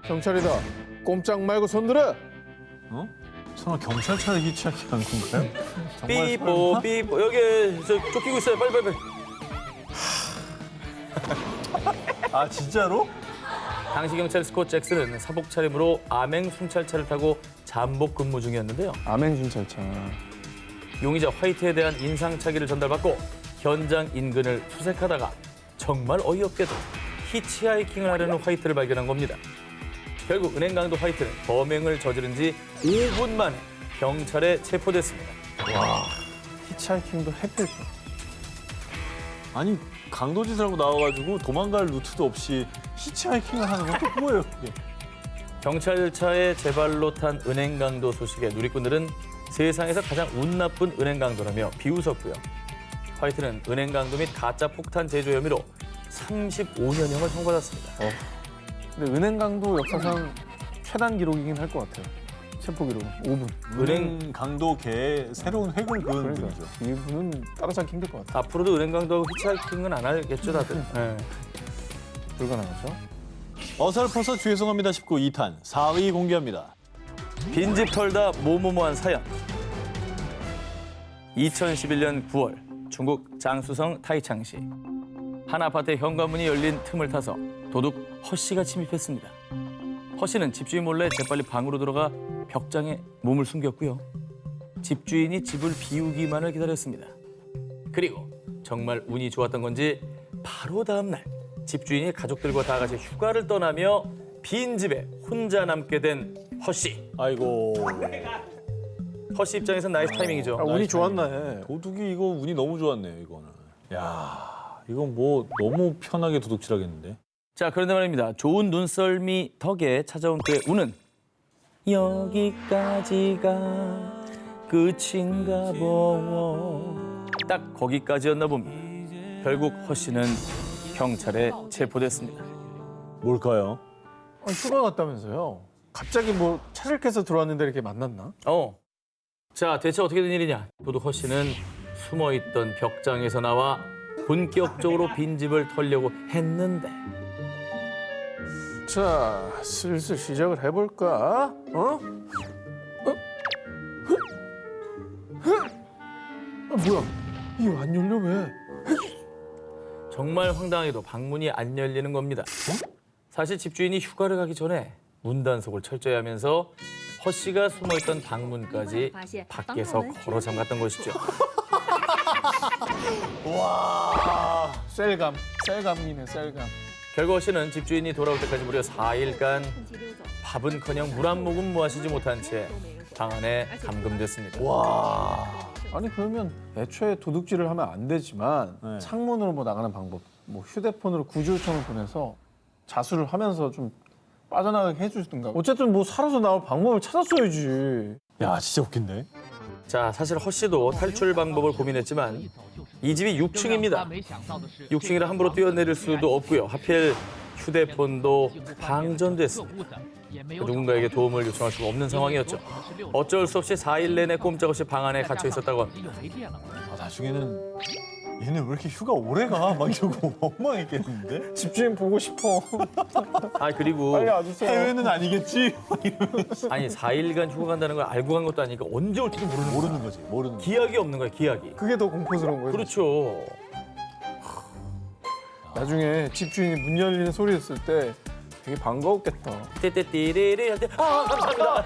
경찰이다. 꼼짝 말고 손 들어. 어? 설마 경찰차를 히치하게 한 건가요? 정말 삐뽀 삐뽀 여기 저 쫓기고 있어요. 빨리. 아, 진짜로? 당시 경찰 스콧 잭슨은 사복 차림으로 암행 순찰차를 타고 잠복 근무 중이었는데요. 암행 순찰차. 용의자 화이트에 대한 인상착의를 전달받고 현장 인근을 수색하다가 정말 어이없게도 히치하이킹을 하려는 화이트를 발견한 겁니다. 결국 은행 강도 화이트는 범행을 저지른 지 5분 만에 경찰에 체포됐습니다. 히치하이킹도 해필. 아니, 강도짓을 하고 나와가지고 도망갈 루트도 없이 히치하이킹을 하는 건 또 뭐예요, 이게? 경찰차에 제 발로 탄 은행 강도 소식에 누리꾼들은 세상에서 가장 운 나쁜 은행 강도라며 비웃었고요. 화이트는 은행 강도 및 가짜 폭탄 제조 혐의로 35년형을 선고받았습니다. 근데 은행 강도 역사상 최단 기록이긴 할 것 같아요. 체포 기록은 5분. 은행 강도계의 새로운 획을 그은 그러니까 분이죠. 이분은 따라잡기 힘들 것 같아요. 앞으로도 은행 강도하고 히치하이킹은 안 하겠죠, 다들. 네. 불가능하죠. 어설퍼서 죄송합니다 싶고 2탄 4위 공개합니다. 빈집 털다 모모모한 사연. 2011년 9월 중국 장쑤성 타이창시 한 아파트의 현관문이 열린 틈을 타서 도둑 허 씨가 침입했습니다. 허 씨는 집주인 몰래 재빨리 방으로 들어가 벽장에 몸을 숨겼고요. 집주인이 집을 비우기만을 기다렸습니다. 그리고 정말 운이 좋았던 건지 바로 다음 날 집주인이 가족들과 다 같이 휴가를 떠나며 빈 집에 혼자 남게 된 허씨. 아이고. 허씨 입장에선 나이스 타이밍이죠. 운이 좋았네. 도둑이 이거 운이 너무 좋았네요, 이거는. 야, 이건 뭐 너무 편하게 도둑질하겠는데. 자, 그런데 말입니다. 좋은 눈썰미 덕에 찾아온 그의 운은 여기까지가 끝인가 보. 딱 거기까지였나 봅니다. 결국 허씨는 경찰에 체포됐습니다. 뭘까요? 휴가 갔다면서요? 갑자기 뭐 차를 깨서 들어왔는데 이렇게 만났나? 자, 대체 어떻게 된 일이냐? 도둑 허씨는 숨어있던 벽장에서 나와 본격적으로 빈집을 털려고 했는데 자, 슬슬 시작을 해볼까? 뭐야? 이게 안 열려 왜? 정말 황당하게도 방문이 안 열리는 겁니다. 사실 집주인이 휴가를 가기 전에 문단속을 철저히 하면서 허씨가 숨어있던 방문까지 밖에서 걸어 잠갔던 것이죠. 셀감이네, 셀감. 결국 허씨는 집주인이 돌아올 때까지 무려 4일간 밥은커녕 물 한 모금 마시지 못한 채 방 안에 감금됐습니다. 아니 그러면 애초에 도둑질을 하면 안 되지만 네. 창문으로 뭐 나가는 방법, 뭐 휴대폰으로 구조 요청을 보내서 자수를 하면서 좀 빠져나가게 해주든가. 어쨌든 뭐 살아서 나올 방법을 찾았어야지. 야, 진짜 웃긴데. 자, 사실 허씨도 탈출 방법을 고민했지만 이 집이 6층입니다. 6층이라 함부로 뛰어내릴 수도 없고요. 하필 휴대폰도 방전됐습니다. 누군가에게 도움을 요청할 수가 없는 상황이었죠. 어쩔 수 없이 4일 내내 꼼짝없이 방 안에 갇혀 있었다고 합니다. 나중에는 얘는 왜 이렇게 휴가 오래 가? 막 이러고 엉망했겠는데? 집주인 보고 싶어. 그리고 빨리 와주세요. 해외는 아니겠지? 아니 4일간 휴가 간다는 걸 알고 간 것도 아니니까 언제 올지도 모르는 거지, 모르는 거지. 기약이 없는 거야, 기약이. 그게 더 공포스러운 거예요. 그렇죠. 나중에 집주인이 문 열리는 소리 했을 때 되게 반가웠겠다. 띠띠띠리리 할 때 감사합니다.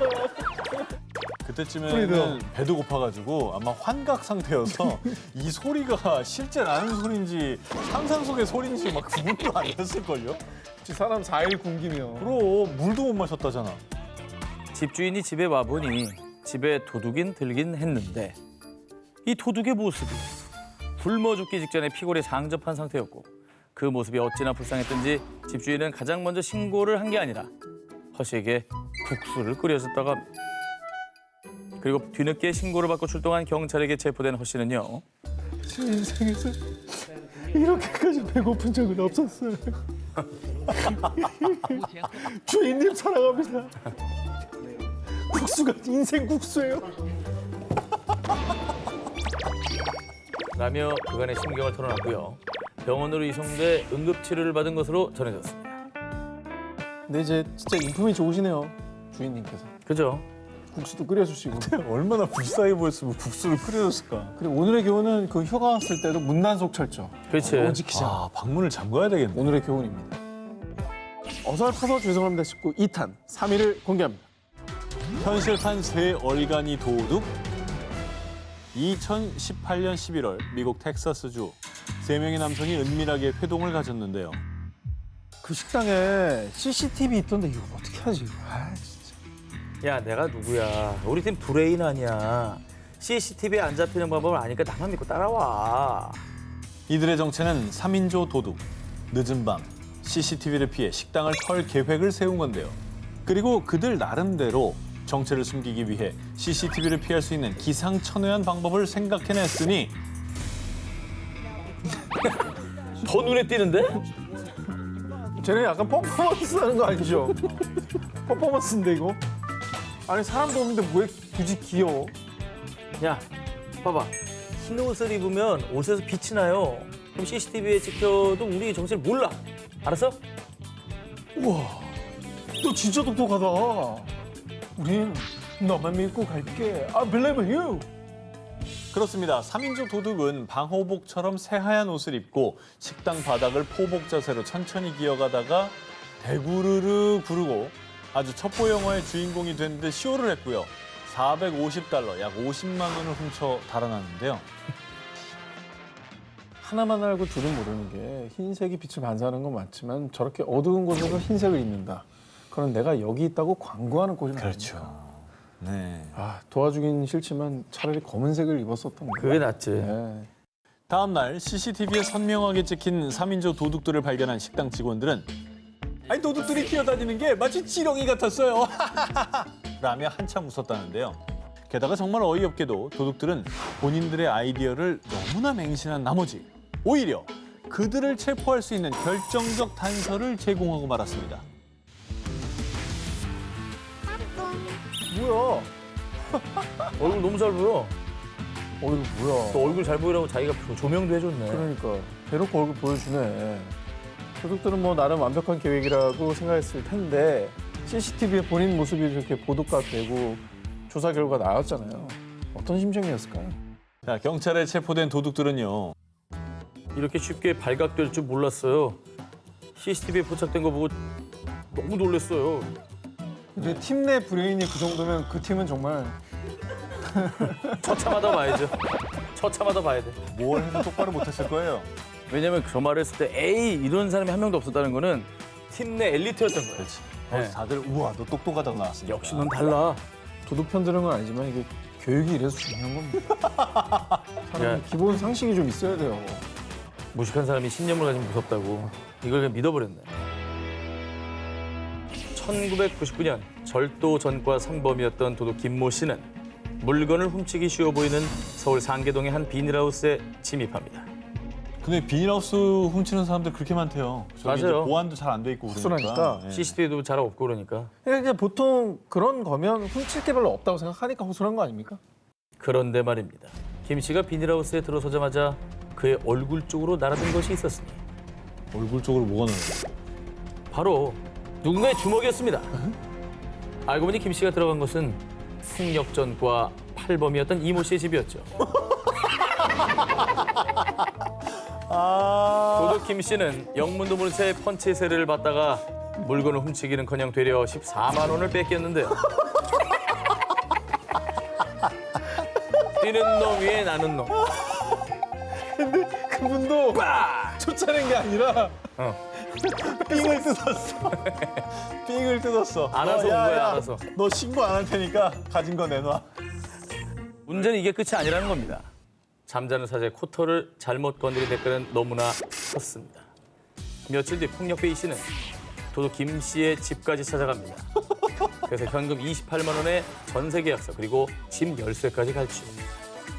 그때쯤에는 배도 고파가지고 아마 환각 상태여서 이 소리가 실제 나는 소리인지 상상 속의 소리인지 막 구분도 안 됐을걸요? 사람 4일 굶기면. 그럼 물도 못 마셨다잖아. 집주인이 집에 와보니 집에 도둑인 들긴 했는데 이 도둑의 모습이 굶어 죽기 직전에 피골에 상접한 상태였고 그 모습이 어찌나 불쌍했던지 집주인은 가장 먼저 신고를 한 게 아니라 허씨에게 국수를 끓여줬다고 합니다. 그리고 뒤늦게 신고를 받고 출동한 경찰에게 체포된 허씨는요. 제 인생에서 이렇게까지 배고픈 적은 없었어요. 주인님 사랑합니다. 국수가 인생 국수예요. 라며 그간의 심경을 털어놨고요. 병원으로 이송돼 응급치료를 받은 것으로 전해졌습니다. 근데 이제 진짜 인품이 좋으시네요. 주인님께서. 그죠? 국수도 끓여주시고. 얼마나 불쌍해 보였으면 국수를 끓여줬을까? 그리고 오늘의 교훈은 그 휴가 왔을 때도 문단속 철저. 그렇지. 너무 지키자. 아, 방문을 잠가야 되겠네. 오늘의 교훈입니다. 어설퍼서 죄송합니다 싶고 2탄 3위를 공개합니다. 현실판 새 얼간이 도둑. 2018년 11월 미국 텍사스주 3명의 남성이 은밀하게 회동을 가졌는데요. 그 식당에 CCTV 있던데 이거 어떻게 하지? 아 진짜. 야, 내가 누구야? 우리 팀 브레인 아니야. CCTV에 안 잡히는 방법을 아니까 나만 믿고 따라와. 이들의 정체는 3인조 도둑. 늦은 밤 CCTV를 피해 식당을 털 계획을 세운 건데요. 그리고 그들 나름대로 정체를 숨기기 위해 CCTV를 피할 수 있는 기상천외한 방법을 생각해냈으니 더 눈에 띄는데? 쟤네 약간 퍼포먼스 하는 거 아니죠? 퍼포먼스인데 이거? 아니 사람도 없는데 왜 굳이 귀여워? 야, 봐봐. 흰 옷을 입으면 옷에서 빛이 나요. 그럼 CCTV에 찍혀도 우리 정체를 몰라. 알았어? 우와, 너 진짜 똑똑하다. 우린 너만 믿고 갈게. I believe you. 그렇습니다. 3인조 도둑은 방호복처럼 새하얀 옷을 입고 식당 바닥을 포복 자세로 천천히 기어가다가 대구르르 구르고 아주 첩보 영화의 주인공이 된 듯 쇼를 했고요. 450달러, 약 50만 원을 훔쳐 달아났는데요. 하나만 알고 둘은 모르는 게 흰색이 빛을 반사하는 건 맞지만 저렇게 어두운 곳에서 흰색을 입는다. 그럼 내가 여기 있다고 광고하는 꼴이 그렇죠. 나니까. 네. 아, 도와주긴 싫지만 차라리 검은색을 입었었던 거야. 그게 낫지. 네. 다음 날 CCTV에 선명하게 찍힌 3인조 도둑들을 발견한 식당 직원들은 아니 도둑들이 기어다니는 게 마치 지렁이 같았어요. 라며 한참 웃었다는데요. 게다가 정말 어이없게도 도둑들은 본인들의 아이디어를 너무나 맹신한 나머지 오히려 그들을 체포할 수 있는 결정적 단서를 제공하고 말았습니다. 뭐야? 얼굴 너무 잘 보여. 이거 뭐야? 또 얼굴 잘 보이라고 자기가 조명도 해줬네. 그러니까 대놓고 얼굴 보여주네. 도둑들은 뭐 나름 완벽한 계획이라고 생각했을 텐데 CCTV에 본인 모습이 저렇게 보도가 되고 조사 결과 나왔잖아요. 어떤 심정이었을까요? 자, 경찰에 체포된 도둑들은요. 이렇게 쉽게 발각될 줄 몰랐어요. CCTV에 포착된 거 보고 너무 놀랐어요. 근데 팀 내 브레인이 그 정도면 그 팀은 정말 처참하다 봐야죠. 처참하다 봐야 돼. 뭘 해도 똑바로 못했을 거예요. 왜냐면 저 말을 했을 때 에이 이런 사람이 한 명도 없었다는 거는 팀 내 엘리트였던 거예요. 그렇지. 네. 다들 우와 너 똑똑하다고 나왔으니까. 역시 넌 달라. 도둑 편드는 건 아니지만 이게 교육이 이래서 중요한 겁니다. 사람 야. 기본 상식이 좀 있어야 돼요. 무식한 사람이 신념을 가지면 무섭다고. 이걸 그냥 믿어버렸네. 1999년 절도 전과 상범이었던 도둑 김모 씨는 물건을 훔치기 쉬워 보이는 서울 상계동의 한 비닐하우스에 침입합니다. 근데 비닐하우스 훔치는 사람들 그렇게 많대요. 저기 맞아요. 이제 보안도 잘 안 돼 있고 허술하니까. 그러니까. 네. CCTV도 잘 없고 그러니까. 그러니까 이제 보통 그런 거면 훔칠 게 별로 없다고 생각하니까 허술한 거 아닙니까? 그런데 말입니다. 김 씨가 비닐하우스에 들어서자마자 그의 얼굴 쪽으로 날아든 것이 있었으니 얼굴 쪽으로 뭐가 나요? 바로 누군가의 주먹이었습니다. 알고 보니 김 씨가 들어간 것은 폭력전과 팔범이었던 이모 씨의 집이었죠. 도둑 김 씨는 영문도 모른 채 펀치의 세례를 받다가 물건을 훔치기는커녕 되려 14만 원을 뺏겼는데요. 뛰는 놈 위에 나는 놈. 그분도 쫓아낸 게 아니라 삥을 뜯었어. 삥을 뜯었어. 알아서 온 거야, 알아서. 너 신고 안 할 테니까 가진 거 내놔. 문제는 이게 끝이 아니라는 겁니다. 잠자는 사자의 코털을 잘못 건드린 댓글은 너무나 컸습니다. 며칠 뒤 폭력배 이 씨는 도둑 김 씨의 집까지 찾아갑니다. 그래서 현금 28만 원의 전세 계약서 그리고 집 열쇠까지 갈취.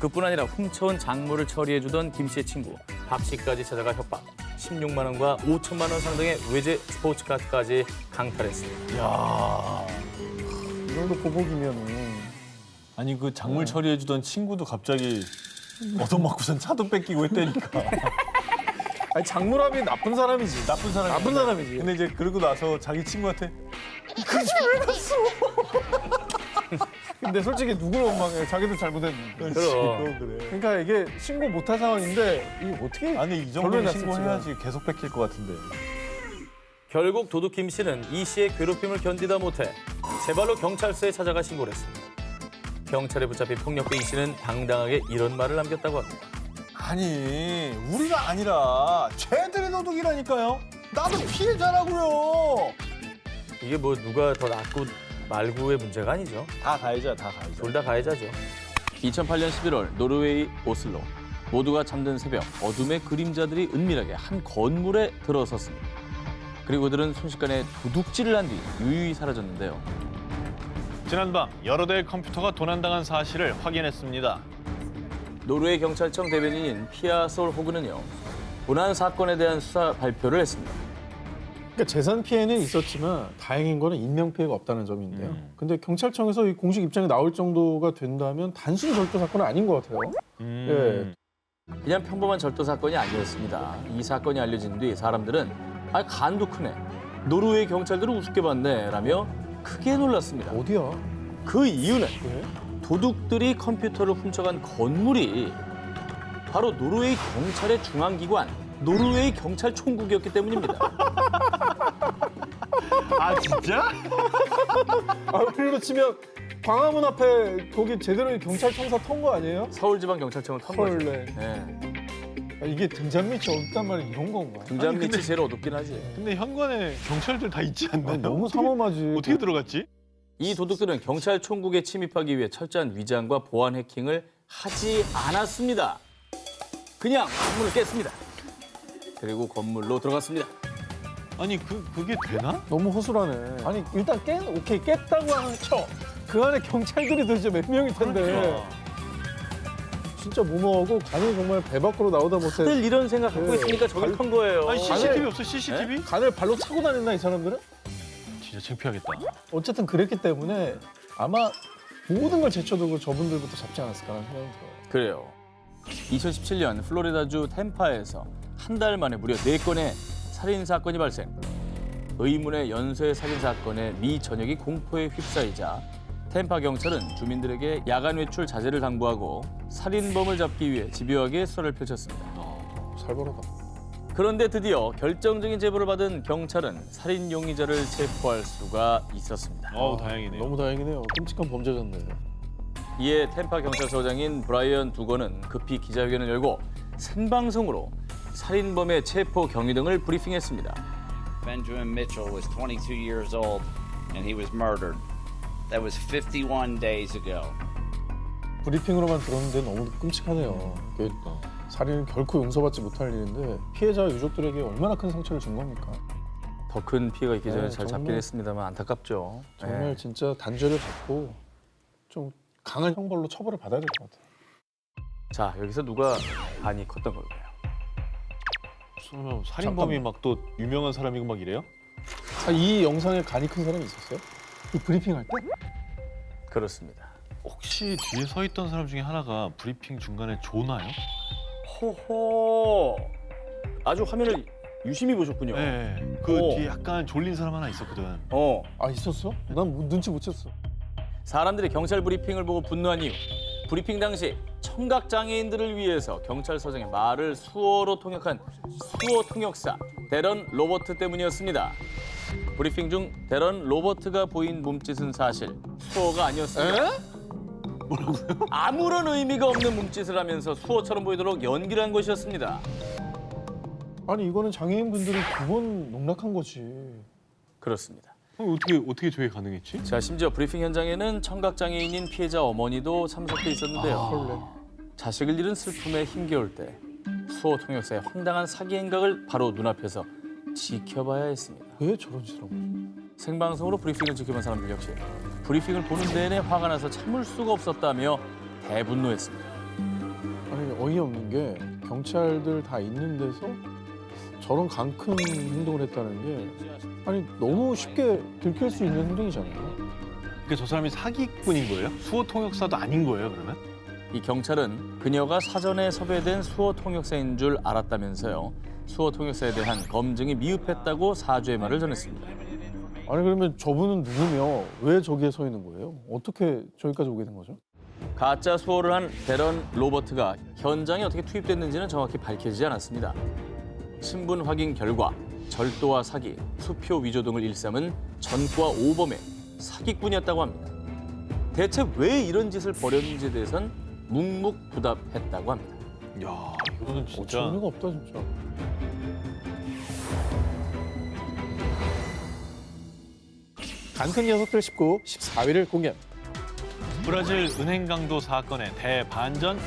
그뿐 아니라 훔쳐온 작물을 처리해주던 김 씨의 친구 박 씨까지 찾아가 협박. 16만 원과 5천만 원 상당의 외제 스포츠카까지 강탈했습니다. 야. 이 정도 보복이면은 아니 그 작물 처리해주던 친구도 갑자기 얻어맞고선 차도 뺏기고 했다니까. 아니 장물함이 나쁜 사람이지. 나쁜 사람이. 나쁜 사람이지. 근데 이제 그러고 나서 자기 친구한테 근데 솔직히 누굴 원망해? 자기도 잘못했는데. 그럼. 그래. 그러니까 이게 신고 못할 상황인데 이게 어떻게? 아니 이 결론이 정도는 났을지가. 신고해야지 계속 뺏길 것 같은데. 결국 도둑 김 씨는 이 씨의 괴롭힘을 견디다 못해 제발로 경찰서에 찾아가 신고를 했습니다. 경찰에 붙잡힌 폭력배 이 씨는 당당하게 이런 말을 남겼다고 합니다. 아니 우리가 아니라 쟤들이 도둑이라니까요. 나도 피해자라고요. 이게 뭐 누가 더 낫고 말고의 문제가 아니죠. 다 가해자 다 가해자. 둘 다 가해자죠. 2008년 11월 노르웨이 오슬로. 모두가 잠든 새벽 어둠의 그림자들이 은밀하게 한 건물에 들어섰습니다. 그리고 그들은 순식간에 도둑질을 한 뒤 유유히 사라졌는데요. 지난밤 여러 대의 컴퓨터가 도난당한 사실을 확인했습니다. 노르웨이 경찰청 대변인인 피아솔 호그는요. 도난 사건에 대한 수사 발표를 했습니다. 그러니까 재산 피해는 있었지만 다행인 거는 인명 피해가 없다는 점인데요. 근데 경찰청에서 이 공식 입장이 나올 정도가 된다면 단순 절도 사건은 아닌 것 같아요. 예. 그냥 평범한 절도 사건이 아니었습니다. 이 사건이 알려진 뒤 사람들은 아 간도 크네. 노르웨이 경찰들을 우습게 봤네 라며 크게 놀랐습니다. 어디야? 그 이유는 왜? 도둑들이 컴퓨터를 훔쳐간 건물이 바로 노르웨이 경찰의 중앙기관 노르웨이 경찰총국이었기 때문입니다. 아 진짜? 아울로 치면 광화문 앞에 거기 제대로 경찰청사 턴 거 아니에요? 서울지방경찰청을 탄 거죠. 헐래. 네. 이게 등잔밑이 어둡단 말이야 이런 건가? 등잔밑이 제일 어둡긴 하지. 근데 현관에 경찰들 다 있지 않나요? 너무 삼엄하지. 어떻게 들어갔지? 이 도둑들은 경찰 총국에 침입하기 위해 철저한 위장과 보안 해킹을 하지 않았습니다. 그냥 건물을 깼습니다. 그리고 건물로 들어갔습니다. 아니 그게 되나? 너무 허술하네. 아니 일단 오케이 깼다고 하는 쳐. 그 안에 경찰들이 도대체 몇 명일 텐데. 그러니까. 진짜 무모하고 간이 정말 배 밖으로 나오다 못해. 다들 이런 생각 갖고 네. 있으니까 저기 턴 거예요. 아니 CCTV 없어 CCTV? 간을 발로 차고 다녔나 이 사람들은? 진짜 창피하겠다. 어쨌든 그랬기 때문에 아마 모든 걸 제쳐두고 저분들부터 잡지 않았을까라는 생각이 들어요. 그래요. 2017년 플로리다주 템파에서 한 달 만에 무려 4건의 살인 사건이 발생. 의문의 연쇄 살인 사건에 미 전역이 공포에 휩싸이자 템파 경찰은 주민들에게 야간 외출 자제를 당부하고 살인범을 잡기 위해 집요하게 수사를 펼쳤습니다. 살벌하다. 그런데 드디어 결정적인 제보를 받은 경찰은 살인 용의자를 체포할 수가 있었습니다. 다행이네요. 너무 다행이네요. 끔찍한 범죄자인데. 이에 템파 경찰서장인 브라이언 두거는 급히 기자회견을 열고 생방송으로 살인범의 체포 경위 등을 브리핑했습니다. Benjamin Mitchell was 22 years old and he was murdered. That was 51 days ago. 브리핑으로만 들었는데 너무 끔찍하네요. 이게 살인은 결코 용서받지 못할 일인데 피해자 유족들에게 얼마나 큰 상처를 준 겁니까? 더 큰 피해가 있기 전에 네, 잘 정말- 잡긴 했습니다만 안타깝죠. 정말 네. 진짜 단죄를 받고 좀 강한 형벌로 처벌을 받아야 될 것 같아요. 자, 여기서 누가 반이 컸던 걸까요? 설마 살인범이 막 또 유명한 사람이고 막 이래요? 이 영상에 간이 큰 사람이 있었어요? 이 브리핑 할 때? 그렇습니다. 혹시 뒤에 서 있던 사람 중에 하나가 브리핑 중간에 조나요? 호호. 아주 화면을 유심히 보셨군요. 네. 그 오. 뒤에 약간 졸린 사람 하나 있었거든. 아 있었어? 난 눈치 못 챘어. 사람들이 경찰 브리핑을 보고 분노한 이유. 브리핑 당시 청각 장애인들을 위해서 경찰서장의 말을 수어로 통역한 수어 통역사 데런 로버트 때문이었습니다. 브리핑 중 데런 로버트가 보인 몸짓은 사실 수어가 아니었습니다. 뭐라고요? 아무런 의미가 없는 몸짓을 하면서 수어처럼 보이도록 연기를 한 것이었습니다. 아니 이거는 장애인분들이 기본 농락한 거지. 그렇습니다. 어떻게 저게 가능했지? 자, 심지어 브리핑 현장에는 청각 장애인인 피해자 어머니도 참석해 있었는데요. 헐래. 자식을 잃은 슬픔에 힘겨울 때 수어 통역사의 황당한 사기 행각을 바로 눈앞에서 지켜봐야 했습니다. 왜 저런 짓을 하고? 생방송으로 브리핑을 지켜본 사람들 역시 브리핑을 보는 내내 화가 나서 참을 수가 없었다며 대분노했습니다. 아니 어이없는 게 경찰들 다 있는 데서 저런 강큰 행동을 했다는 게 아니 너무 쉽게 들킬 수 있는 행동이잖아요. 그러니까 저 사람이 사기꾼인 거예요? 수호 통역사도 아닌 거예요, 그러면? 이 경찰은 그녀가 사전에 섭외된 수어 통역사인 줄 알았다면서요. 수어 통역사에 대한 검증이 미흡했다고 사죄의 말을 전했습니다. 아니 그러면 저분은 누구며 왜 저기에 서 있는 거예요? 어떻게 저기까지 오게 된 거죠? 가짜 수어를 한 데런 로버트가 현장에 어떻게 투입됐는지는 정확히 밝혀지지 않았습니다. 신분 확인 결과 절도와 사기, 수표 위조 등을 일삼은 전과 오범의 사기꾼이었다고 합니다. 대체 왜 이런 짓을 벌였는지에 대해선 묵묵부답했다고 합니다. 야, 이거는 진짜. 재미가 없다 진짜. 간큰 녀석들 19, 14위를 공개합니다. 브라질 은행 강도 사건의 대반전.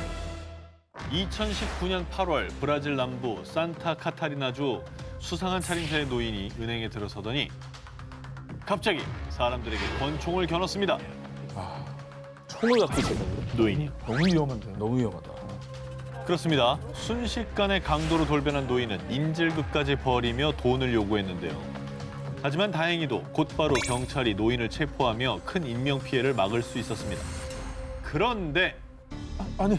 2019년 8월 브라질 남부 산타 카타리나주 수상한 차림새의 노인이 은행에 들어서더니 갑자기 사람들에게 권총을 겨눴습니다. 총을 갖고 있었다고요? 노인이. 너무 위험한데. 너무 위험하다. 그렇습니다. 순식간에 강도로 돌변한 노인은 인질극까지 벌이며 돈을 요구했는데요. 하지만 다행히도 곧바로 경찰이 노인을 체포하며 큰 인명피해를 막을 수 있었습니다. 그런데 아니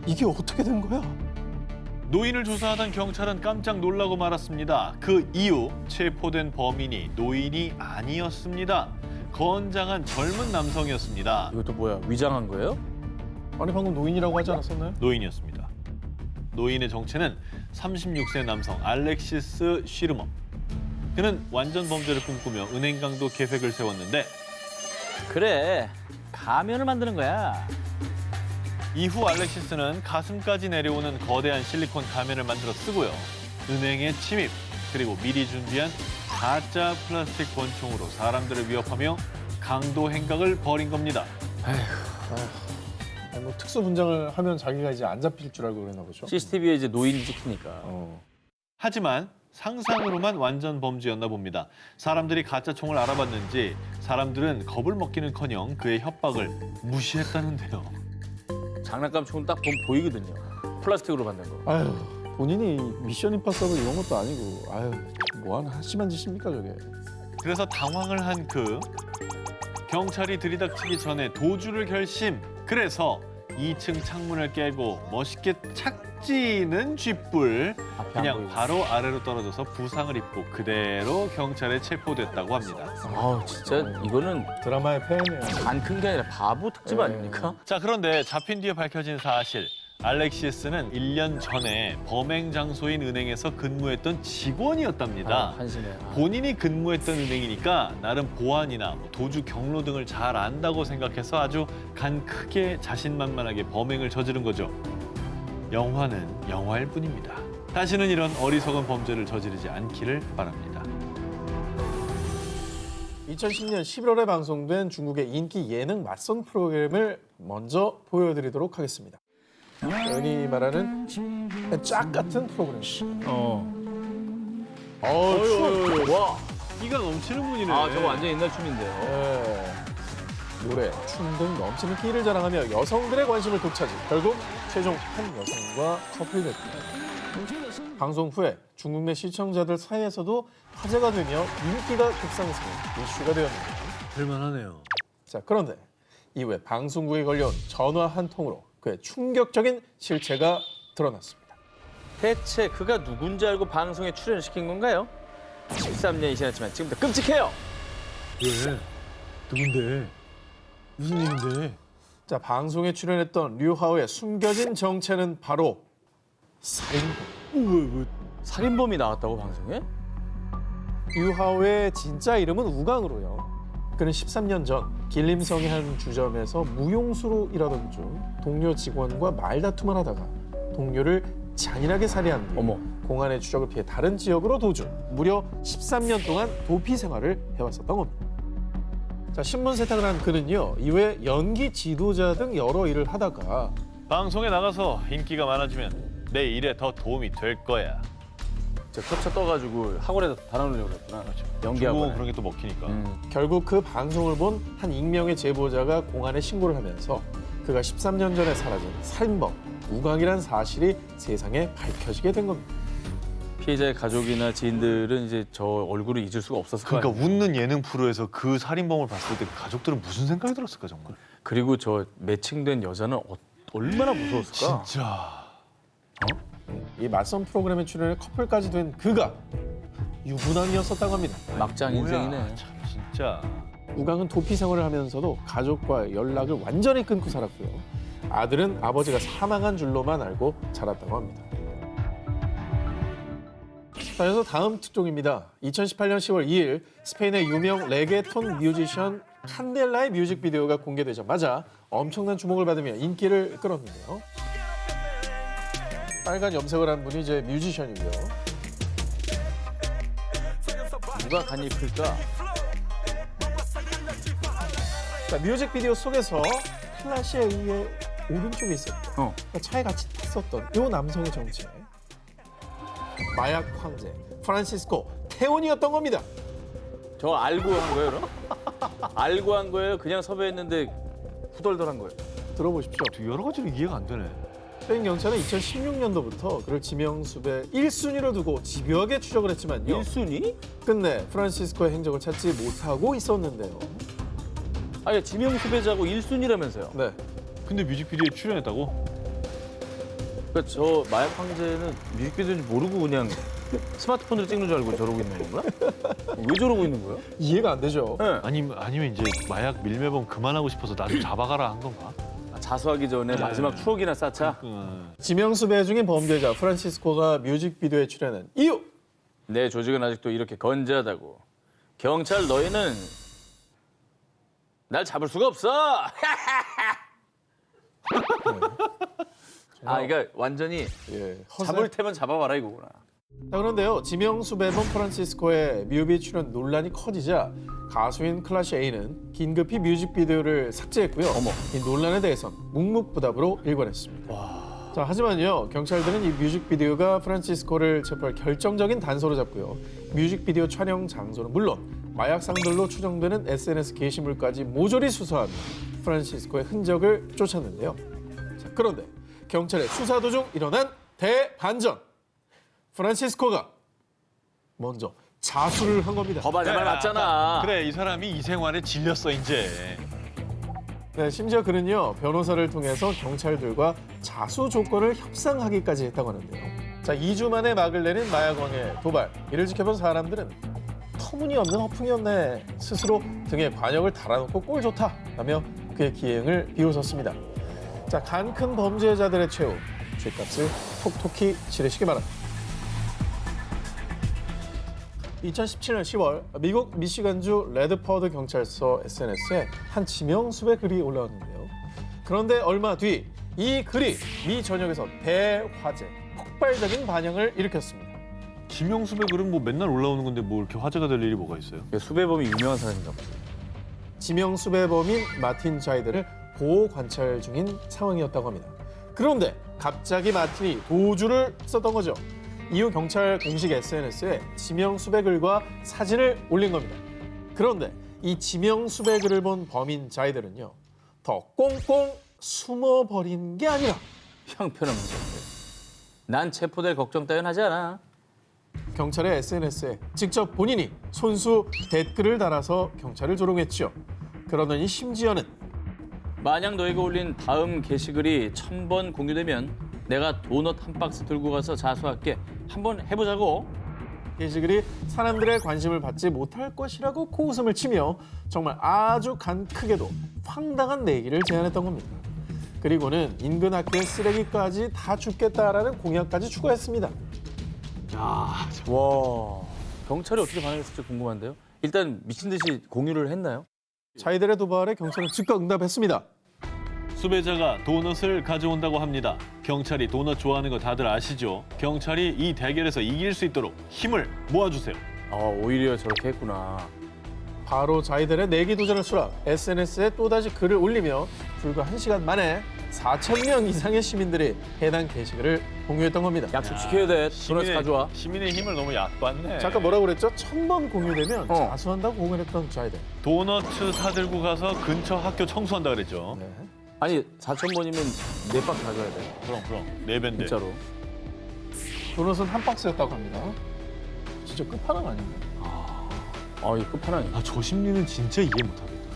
이게 어떻게 된 거야? 노인을 조사하던 경찰은 깜짝 놀라고 말았습니다. 그 이유, 체포된 범인이 노인이 아니었습니다. 건장한 젊은 남성이었습니다. 이것도 뭐야, 위장한 거예요? 아니 방금 노인이라고 하지 않았었나요? 노인이었습니다. 노인의 정체는 36세 남성 알렉시스 쉬르먼. 그는 완전 범죄를 꿈꾸며 은행 강도 계획을 세웠는데 그래, 가면을 만드는 거야. 이후 알렉시스는 가슴까지 내려오는 거대한 실리콘 가면을 만들어 쓰고요. 은행에 침입, 그리고 미리 준비한 가짜 플라스틱 권총으로 사람들을 위협하며 강도 행각을 벌인 겁니다. 아니, 뭐 특수 분장을 하면 자기가 이제 안 잡힐 줄 알고 그랬나 보죠. CCTV에 이제 노인이 찍히니까. 하지만 상상으로만 완전 범죄였나 봅니다. 사람들이 가짜 총을 알아봤는지 사람들은 겁을 먹기는커녕 그의 협박을 무시했다는데요. 장난감 총을 딱 보면 보이거든요. 플라스틱으로 만든 거. 아유, 본인이 미션 임파서블 이런 것도 아니고, 아유, 뭐 하는 한심한 짓입니까 저게. 그래서 당황을 한 그 경찰이 들이닥치기 전에 도주를 결심. 그래서 2층 창문을 깨고 멋있게 착지는 쥐뿔. 그냥 바로 아래로 떨어져서 부상을 입고 그대로 경찰에 체포됐다고 합니다. 아, 진짜 이거는 드라마의 폐해네요. 안 큰 게 아니라 바보 특집 아닙니까? 자, 그런데 잡힌 뒤에 밝혀진 사실. 알렉시스는 1년 전에 범행 장소인 은행에서 근무했던 직원이었답니다. 한심해. 본인이 근무했던 은행이니까 나름 보안이나 도주 경로 등을 잘 안다고 생각해서 아주 간 크게 자신만만하게 범행을 저지른 거죠. 영화는 영화일 뿐입니다. 다시는 이런 어리석은 범죄를 저지르지 않기를 바랍니다. 2010년 11월에 방송된 중국의 인기 예능 맞선 프로그램을 먼저 보여드리도록 하겠습니다. 흔히 말하는 짝 같은 프로그램. 와, 끼가 넘치는 분이네. 아, 저거 완전 옛날 춤인데요. 네. 노래, 춤 등 넘치는 끼를 자랑하며 여성들의 관심을 독차지. 결국 최종 한 여성과 커플이 됐습니다. 방송 후에 중국 내 시청자들 사이에서도 화제가 되며 인기가 급상승 이슈가 되었는데. 될만하네요. 자, 그런데 이후에 방송국에 걸려온 전화 한 통으로 그의 충격적인 실체가 드러났습니다. 대체 그가 누군지 알고 방송에 출연시킨 건가요? 13년이 지났지만 지금도 끔찍해요. 왜? 누군데? 무슨 일인데? 자, 방송에 출연했던 류하오의 숨겨진 정체는 바로 살인범. 살인범이 나왔다고 방송에? 류하오의 진짜 이름은 우강으로요. 그는 13년 전 길림성의 한 주점에서 무용수로 일하던 중 동료 직원과 말다툼을 하다가 동료를 잔인하게 살해한 뒤 어머. 공안의 추적을 피해 다른 지역으로 도주. 무려 13년 동안 도피 생활을 해왔었던 겁니다. 자, 신문 세탁을 한 그는요. 이후에 연기 지도자 등 여러 일을 하다가 방송에 나가서 인기가 많아지면 내 일에 더 도움이 될 거야. 제가 캡처 떠가지고 학원에서 달아놓으려고 그랬구나. 연기하고. 중국은 그런 게 또 먹히니까. 결국 그 방송을 본 한 익명의 제보자가 공안에 신고를 하면서 그가 13년 전에 사라진 살인범 우강이란 사실이 세상에 밝혀지게 된 겁니다. 피해자의 가족이나 지인들은 이제 저 얼굴을 잊을 수가 없었을 거예요. 그러니까 웃는 예능 프로에서 그 살인범을 봤을 때 가족들은 무슨 생각이 들었을까 정말. 그리고 저 매칭된 여자는 얼마나 무서웠을까? 진짜. 이 맞선 프로그램에 출연해 커플까지 된 그가 유부남이었었다고 합니다. 막장 인생이네. 뭐야, 참 진짜. 우강은 도피 생활을 하면서도 가족과 연락을 완전히 끊고 살았고요. 아들은 아버지가 사망한 줄로만 알고 자랐다고 합니다. 자, 그래서 다음 특종입니다. 2018년 10월 2일 스페인의 유명 레게톤 뮤지션 칸델라의 뮤직비디오가 공개되자마자 엄청난 주목을 받으며 인기를 끌었는데요. 빨간 염색을 한 분이 이제 뮤지션이고요. 누가 간 입힐까? 자, 뮤직비디오 속에서 플라시에 의해 오른쪽에 있었던 그러니까 차에 같이 탔었던 이 남성의 정체 마약 황제 프란시스코 테온이었던 겁니다. 저 알고 한 거예요, 그럼? 알고 한 거예요? 그냥 섭외했는데 후덜덜한 거예요? 들어보십시오. 여러 가지로 이해가 안 되네. 스페인 경찰은 2016년도부터 그를 지명수배 1순위로 두고 집요하게 추적을 했지만요. 1순위? 끝내 프란시스코의 행적을 찾지 못하고 있었는데요. 아니, 지명 수배자고 1순위라면서요. 네. 근데 뮤직비디오에 출연했다고? 그러니까 저 마약 황제는 뮤직비디오인지 모르고 그냥 스마트폰으로 찍는 줄 알고 저러고 있는 건가? 왜 저러고 있는 거예요? 이해가 안 되죠. 네. 아니면 이제 마약 밀매범 그만하고 싶어서 나 좀 잡아가라 한 건가? 자수하기 전에 마지막 추억이나 쌓자. 지명수배 중인 범죄자 프란시스코가 뮤직비디오에 출연한 이유! 내 조직은 아직도 이렇게 건재하다고. 경찰 너희는 날 잡을 수가 없어. 아, 그러니까 완전히 예, 잡을 테면 잡아봐라 이거구나. 자, 그런데요, 지명수 배번 프란시스코의 뮤비 출연 논란이 커지자 가수인 클래시 A는 긴급히 뮤직비디오를 삭제했고요. 이 논란에 대해선 묵묵부답으로 일관했습니다. 자, 하지만요, 경찰들은 이 뮤직비디오가 프란시스코를 체포할 결정적인 단서로 잡고요. 뮤직비디오 촬영 장소는 물론 마약상들로 추정되는 SNS 게시물까지 모조리 수사하며 프란시스코의 흔적을 쫓았는데요. 자, 그런데 경찰의 수사 도중 일어난 대반전. 프란시스코가 먼저 자수를 한 겁니다. 거봐, 내 말 맞잖아. 그래, 이 사람이 이 생활에 질렸어, 이제. 네, 심지어 그는요, 변호사를 통해서 경찰들과 자수 조건을 협상하기까지 했다고 하는데요. 자, 2주 만에 막을 내린 마약왕의 도발. 이를 지켜본 사람들은 터무니없는 허풍이었네. 스스로 등에 관역을 달아놓고 꼴 좋다 라며 그의 기행을 비웃었습니다. 자, 간 큰 범죄자들의 최후. 죄값을 톡톡히 치르시기 바랍니다. 2017년 10월 미국 미시간주 레드퍼드 경찰서 SNS에 한 지명수배 글이 올라왔는데요. 그런데 얼마 뒤 이 글이 미 전역에서 대화제, 폭발적인 반향을 일으켰습니다. 지명수배 글은 뭐 맨날 올라오는 건데 뭐 이렇게 화제가 될 일이 뭐가 있어요? 수배범이 유명한 사람인가 봐. 지명수배범인 마틴 자이드를 보호 관찰 중인 상황이었다고 합니다. 그런데 갑자기 마틴이 도주를 썼던 거죠. 이후 경찰 공식 SNS에 지명수배 글과 사진을 올린 겁니다. 그런데 이 지명수배 글을 본 범인 자이들은요, 더 꽁꽁 숨어버린 게 아니라 형편없는 건데. 난 체포될 걱정 따윈 하지 않아. 경찰의 SNS에 직접 본인이 손수 댓글을 달아서 경찰을 조롱했죠. 그러더니 심지어는 만약 너희가 올린 다음 게시글이 1000번 공유되면 내가 도넛 한 박스 들고 가서 자수할게. 한번 해보자고. 게시글이 사람들의 관심을 받지 못할 것이라고 코웃음을 치며 정말 아주 간 크게도 황당한 내기를 제안했던 겁니다. 그리고는 인근 학교의 쓰레기까지 다 줍겠다라는 공약까지 추가했습니다. 와, 경찰이 어떻게 반응했을지 궁금한데요. 일단 미친 듯이 공유를 했나요? 자이들의 도발에 경찰은 즉각 응답했습니다. 수배자가 도넛을 가져온다고 합니다. 경찰이 도넛 좋아하는 거 다들 아시죠? 경찰이 이 대결에서 이길 수 있도록 힘을 모아주세요. 오히려 저렇게 했구나. 바로 자이들의 내기 도전을 수락, SNS에 또다시 글을 올리며 불과 1시간 만에 4,000명 이상의 시민들이 해당 게시글을 공유했던 겁니다. 약속 지켜야 돼. 도넛 가져와. 시민의 힘을 너무 얕봤네. 잠깐 뭐라고 그랬죠? 1000번 공유되면 자수한다고 공언했던 자이들. 도넛 사들고 가서 근처 학교 청소한다 그랬죠. 네. 아니 4,000번이면 4박스 가져야 돼. 그럼 네 배인데. 진짜로. 도넛은 한 박스였다고 합니다. 진짜 끝판왕 아닌가요? 이 끝판왕이야. 저 심리는 진짜 이해 못하겠다.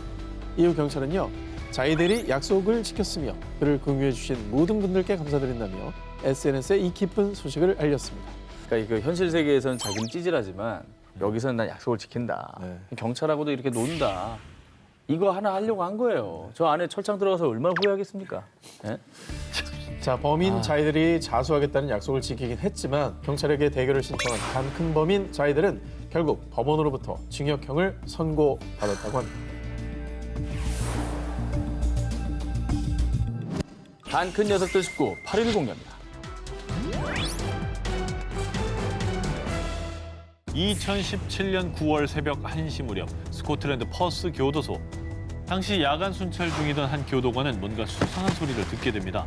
이후 경찰은요, 자이들이 약속을 지켰으며 그를 공유해 주신 모든 분들께 감사드린다며 SNS에 이 기쁜 소식을 알렸습니다. 그러니까 그 현실 세계에서는 자기는 찌질하지만 여기서는 난 약속을 지킨다. 네. 경찰하고도 이렇게 논다. 이거 하나 하려고 한 거예요. 저 안에 철창 들어가서 얼마나 후회하겠습니까? 예? 자, 범인 자이들이 자수하겠다는 약속을 지키긴 했지만 경찰에게 대결을 신청한 간 큰 범인 자이들은 결국 법원으로부터 징역형을 선고받았다고 합니다. 단 큰 녀석들 19, 8일 공개합니다. 2017년 9월 새벽 1시 무렵 스코틀랜드 퍼스 교도소. 당시 야간 순찰 중이던 한 교도관은 뭔가 수상한 소리를 듣게 됩니다.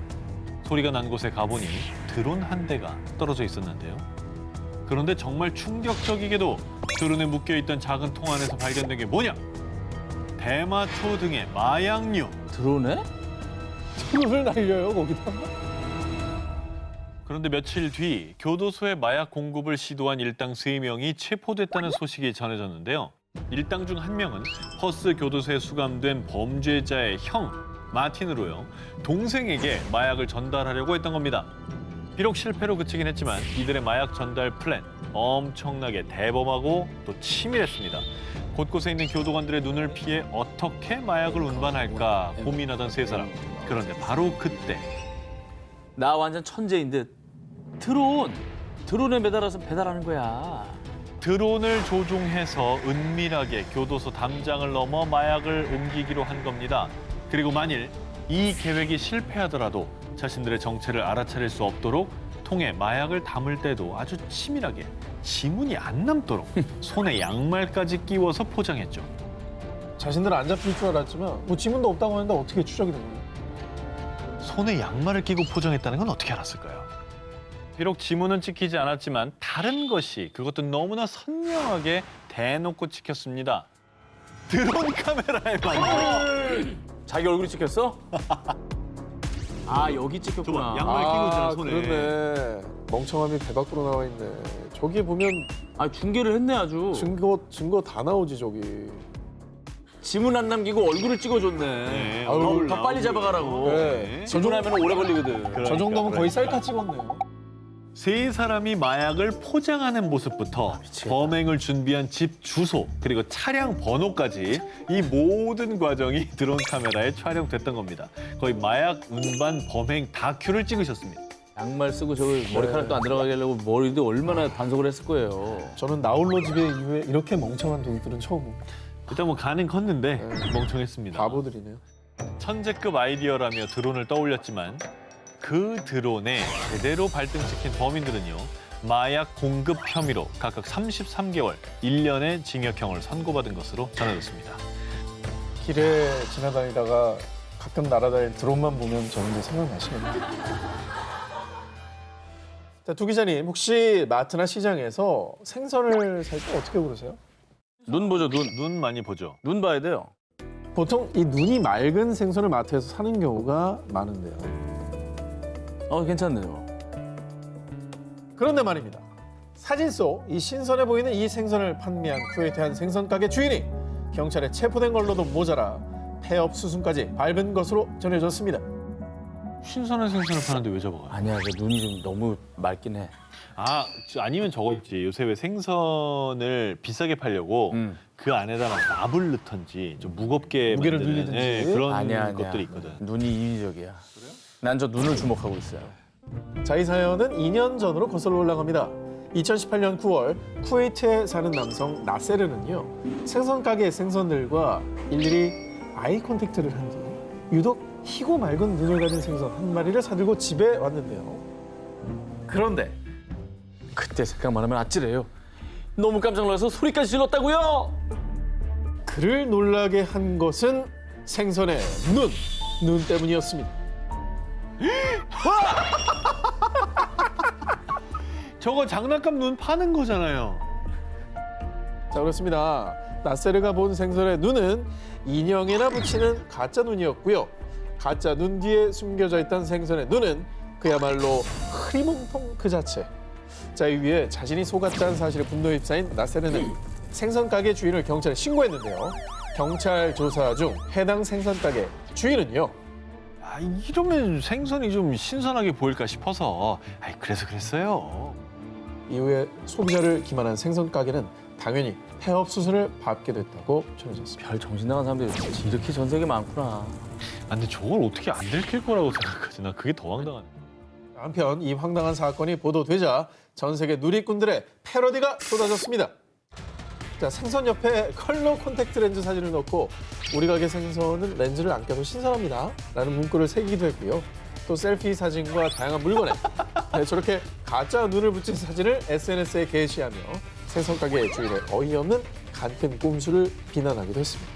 소리가 난 곳에 가보니 드론 한 대가 떨어져 있었는데요. 그런데 정말 충격적이게도 드론에 묶여있던 작은 통 안에서 발견된 게 뭐냐? 대마초 등의 마약류. 드론에? 드론을 날려요, 거기다. 그런데 며칠 뒤 교도소에 마약 공급을 시도한 일당 3명이 체포됐다는 소식이 전해졌는데요. 일당 중 한 명은 퍼스 교도소에 수감된 범죄자의 형 마틴으로요. 동생에게 마약을 전달하려고 했던 겁니다. 비록 실패로 그치긴 했지만 이들의 마약 전달 플랜 엄청나게 대범하고 또 치밀했습니다. 곳곳에 있는 교도관들의 눈을 피해 어떻게 마약을 운반할까 고민하던 세 사람. 그런데 바로 그때 나 완전 천재인 듯. 드론에 매달아서 배달하는 거야. 드론을 조종해서 은밀하게 교도소 담장을 넘어 마약을 옮기기로 한 겁니다. 그리고 만일 이 계획이 실패하더라도 자신들의 정체를 알아차릴 수 없도록 통에 마약을 담을 때도 아주 치밀하게 지문이 안 남도록 손에 양말까지 끼워서 포장했죠. 자신들 안 잡힐 줄 알았지만 뭐 지문도 없다고 하는데 어떻게 추적이 된 거예요? 손에 양말을 끼고 포장했다는 건 어떻게 알았을까요? 비록 지문은 찍히지 않았지만 다른 것이 그것도 너무나 선명하게 대놓고 찍혔습니다. 드론 카메라에만. 자기 얼굴이 찍혔어? 아, 여기 찍혔구나. 양말 끼고 있잖아, 손에. 그러네. 멍청함이 배 밖으로 나와 있네. 저기 보면 아, 중계를 했네, 아주. 증거 다 나오지 저기. 지문 안 남기고 얼굴을 찍어줬네. 네, 얼굴 더 빨리 잡아가라고. 네. 지문하면 오래 걸리거든. 저 정도면 거의 셀카 찍었네요. 세 사람이 마약을 포장하는 모습부터 범행을 준비한 집 주소 그리고 차량 번호까지 이 모든 과정이 드론 카메라에 촬영됐던 겁니다. 거의 마약 운반 범행 다큐를 찍으셨습니다. 양말 쓰고 저기 머리카락도 안 들어가게 하려고 머리도 얼마나 단속을 했을 거예요. 저는 나홀로 집에 이후에 이렇게 멍청한 도둑들은 처음 봅니다. 일단 뭐 가는 컸는데 멍청했습니다. 바보들이네요. 천재급 아이디어라며 드론을 떠올렸지만 그 드론에 제대로 발등 찍힌 범인들은요. 마약 공급 혐의로 각각 33개월, 1년의 징역형을 선고받은 것으로 전해졌습니다. 길에 지나다니다가 가끔 날아다니는 드론만 보면 저는 이제 생각나시겠네요. 자, 두 기자님, 혹시 마트나 시장에서 생선을 살 때 어떻게 고르세요? 눈 보죠, 눈. 눈 많이 보죠. 눈 봐야 돼요. 보통 이 눈이 맑은 생선을 마트에서 사는 경우가 많은데요. 괜찮네요. 그런데 말입니다. 사진 속 이 신선해 보이는 이 생선을 판매한 쿠웨이트 한 생선 가게 주인이 경찰에 체포된 걸로도 모자라 폐업 수순까지 밟은 것으로 전해졌습니다. 신선한 생선을 파는데 왜 잡아가요? 아니야, 그 눈이 좀 너무 맑긴 해. 아니면 저거 있지. 요새 왜 생선을 비싸게 팔려고 그 안에다 막 납을 넣던지 좀 무겁게 무게를 만드는, 늘리든지. 그런 아니야. 것들이 있거든. 눈이 인위적이야. 난 저 눈을 주목하고 있어요. 자, 이 사연은 2년 전으로 거슬러 올라갑니다. 2018년 9월 쿠웨이트에 사는 남성 나세르는요. 생선 가게의 생선들과 일일이 아이 컨택트를 한 뒤 유독 희고 맑은 눈을 가진 생선 한 마리를 사들고 집에 왔는데요. 그런데 그때 생각만 하면 아찔해요. 너무 깜짝 놀라서 소리까지 질렀다고요? 그를 놀라게 한 것은 생선의 눈 때문이었습니다. 저거 장난감 눈 파는 거잖아요. 자, 그렇습니다. 나세르가 본 생선의 눈은 인형에나 붙이는 가짜 눈이었고요. 가짜 눈 뒤에 숨겨져 있던 생선의 눈은 그야말로 흐리멍텅 그 자체. 자, 이 위에 자신이 속았다는 사실에 분노에 휩싸인 나세르는 생선 가게 주인을 경찰에 신고했는데요. 경찰 조사 중 해당 생선 가게 주인은요. 이러면 생선이 좀 신선하게 보일까 싶어서 그래서 그랬어요. 이후에 소비자를 기만한 생선 가게는 당연히 폐업 수순을 밟게 됐다고 전해졌습니다. 별 정신 나간 사람들이 이렇게 전 세계 많구나. 근데 저걸 어떻게 안 들킬 거라고 생각하지? 나 그게 더 황당하네. 한편 이 황당한 사건이 보도되자 전 세계 누리꾼들의 패러디가 쏟아졌습니다. 자, 생선 옆에 컬러 콘택트 렌즈 사진을 넣고 우리 가게 생선은 렌즈를 안 껴도 신선합니다 라는 문구를 새기기도 했고요. 또 셀피 사진과 다양한 물건에 저렇게 가짜 눈을 붙인 사진을 SNS에 게시하며 생선 가게 주인의 어이없는 간큰 꼼수를 비난하기도 했습니다.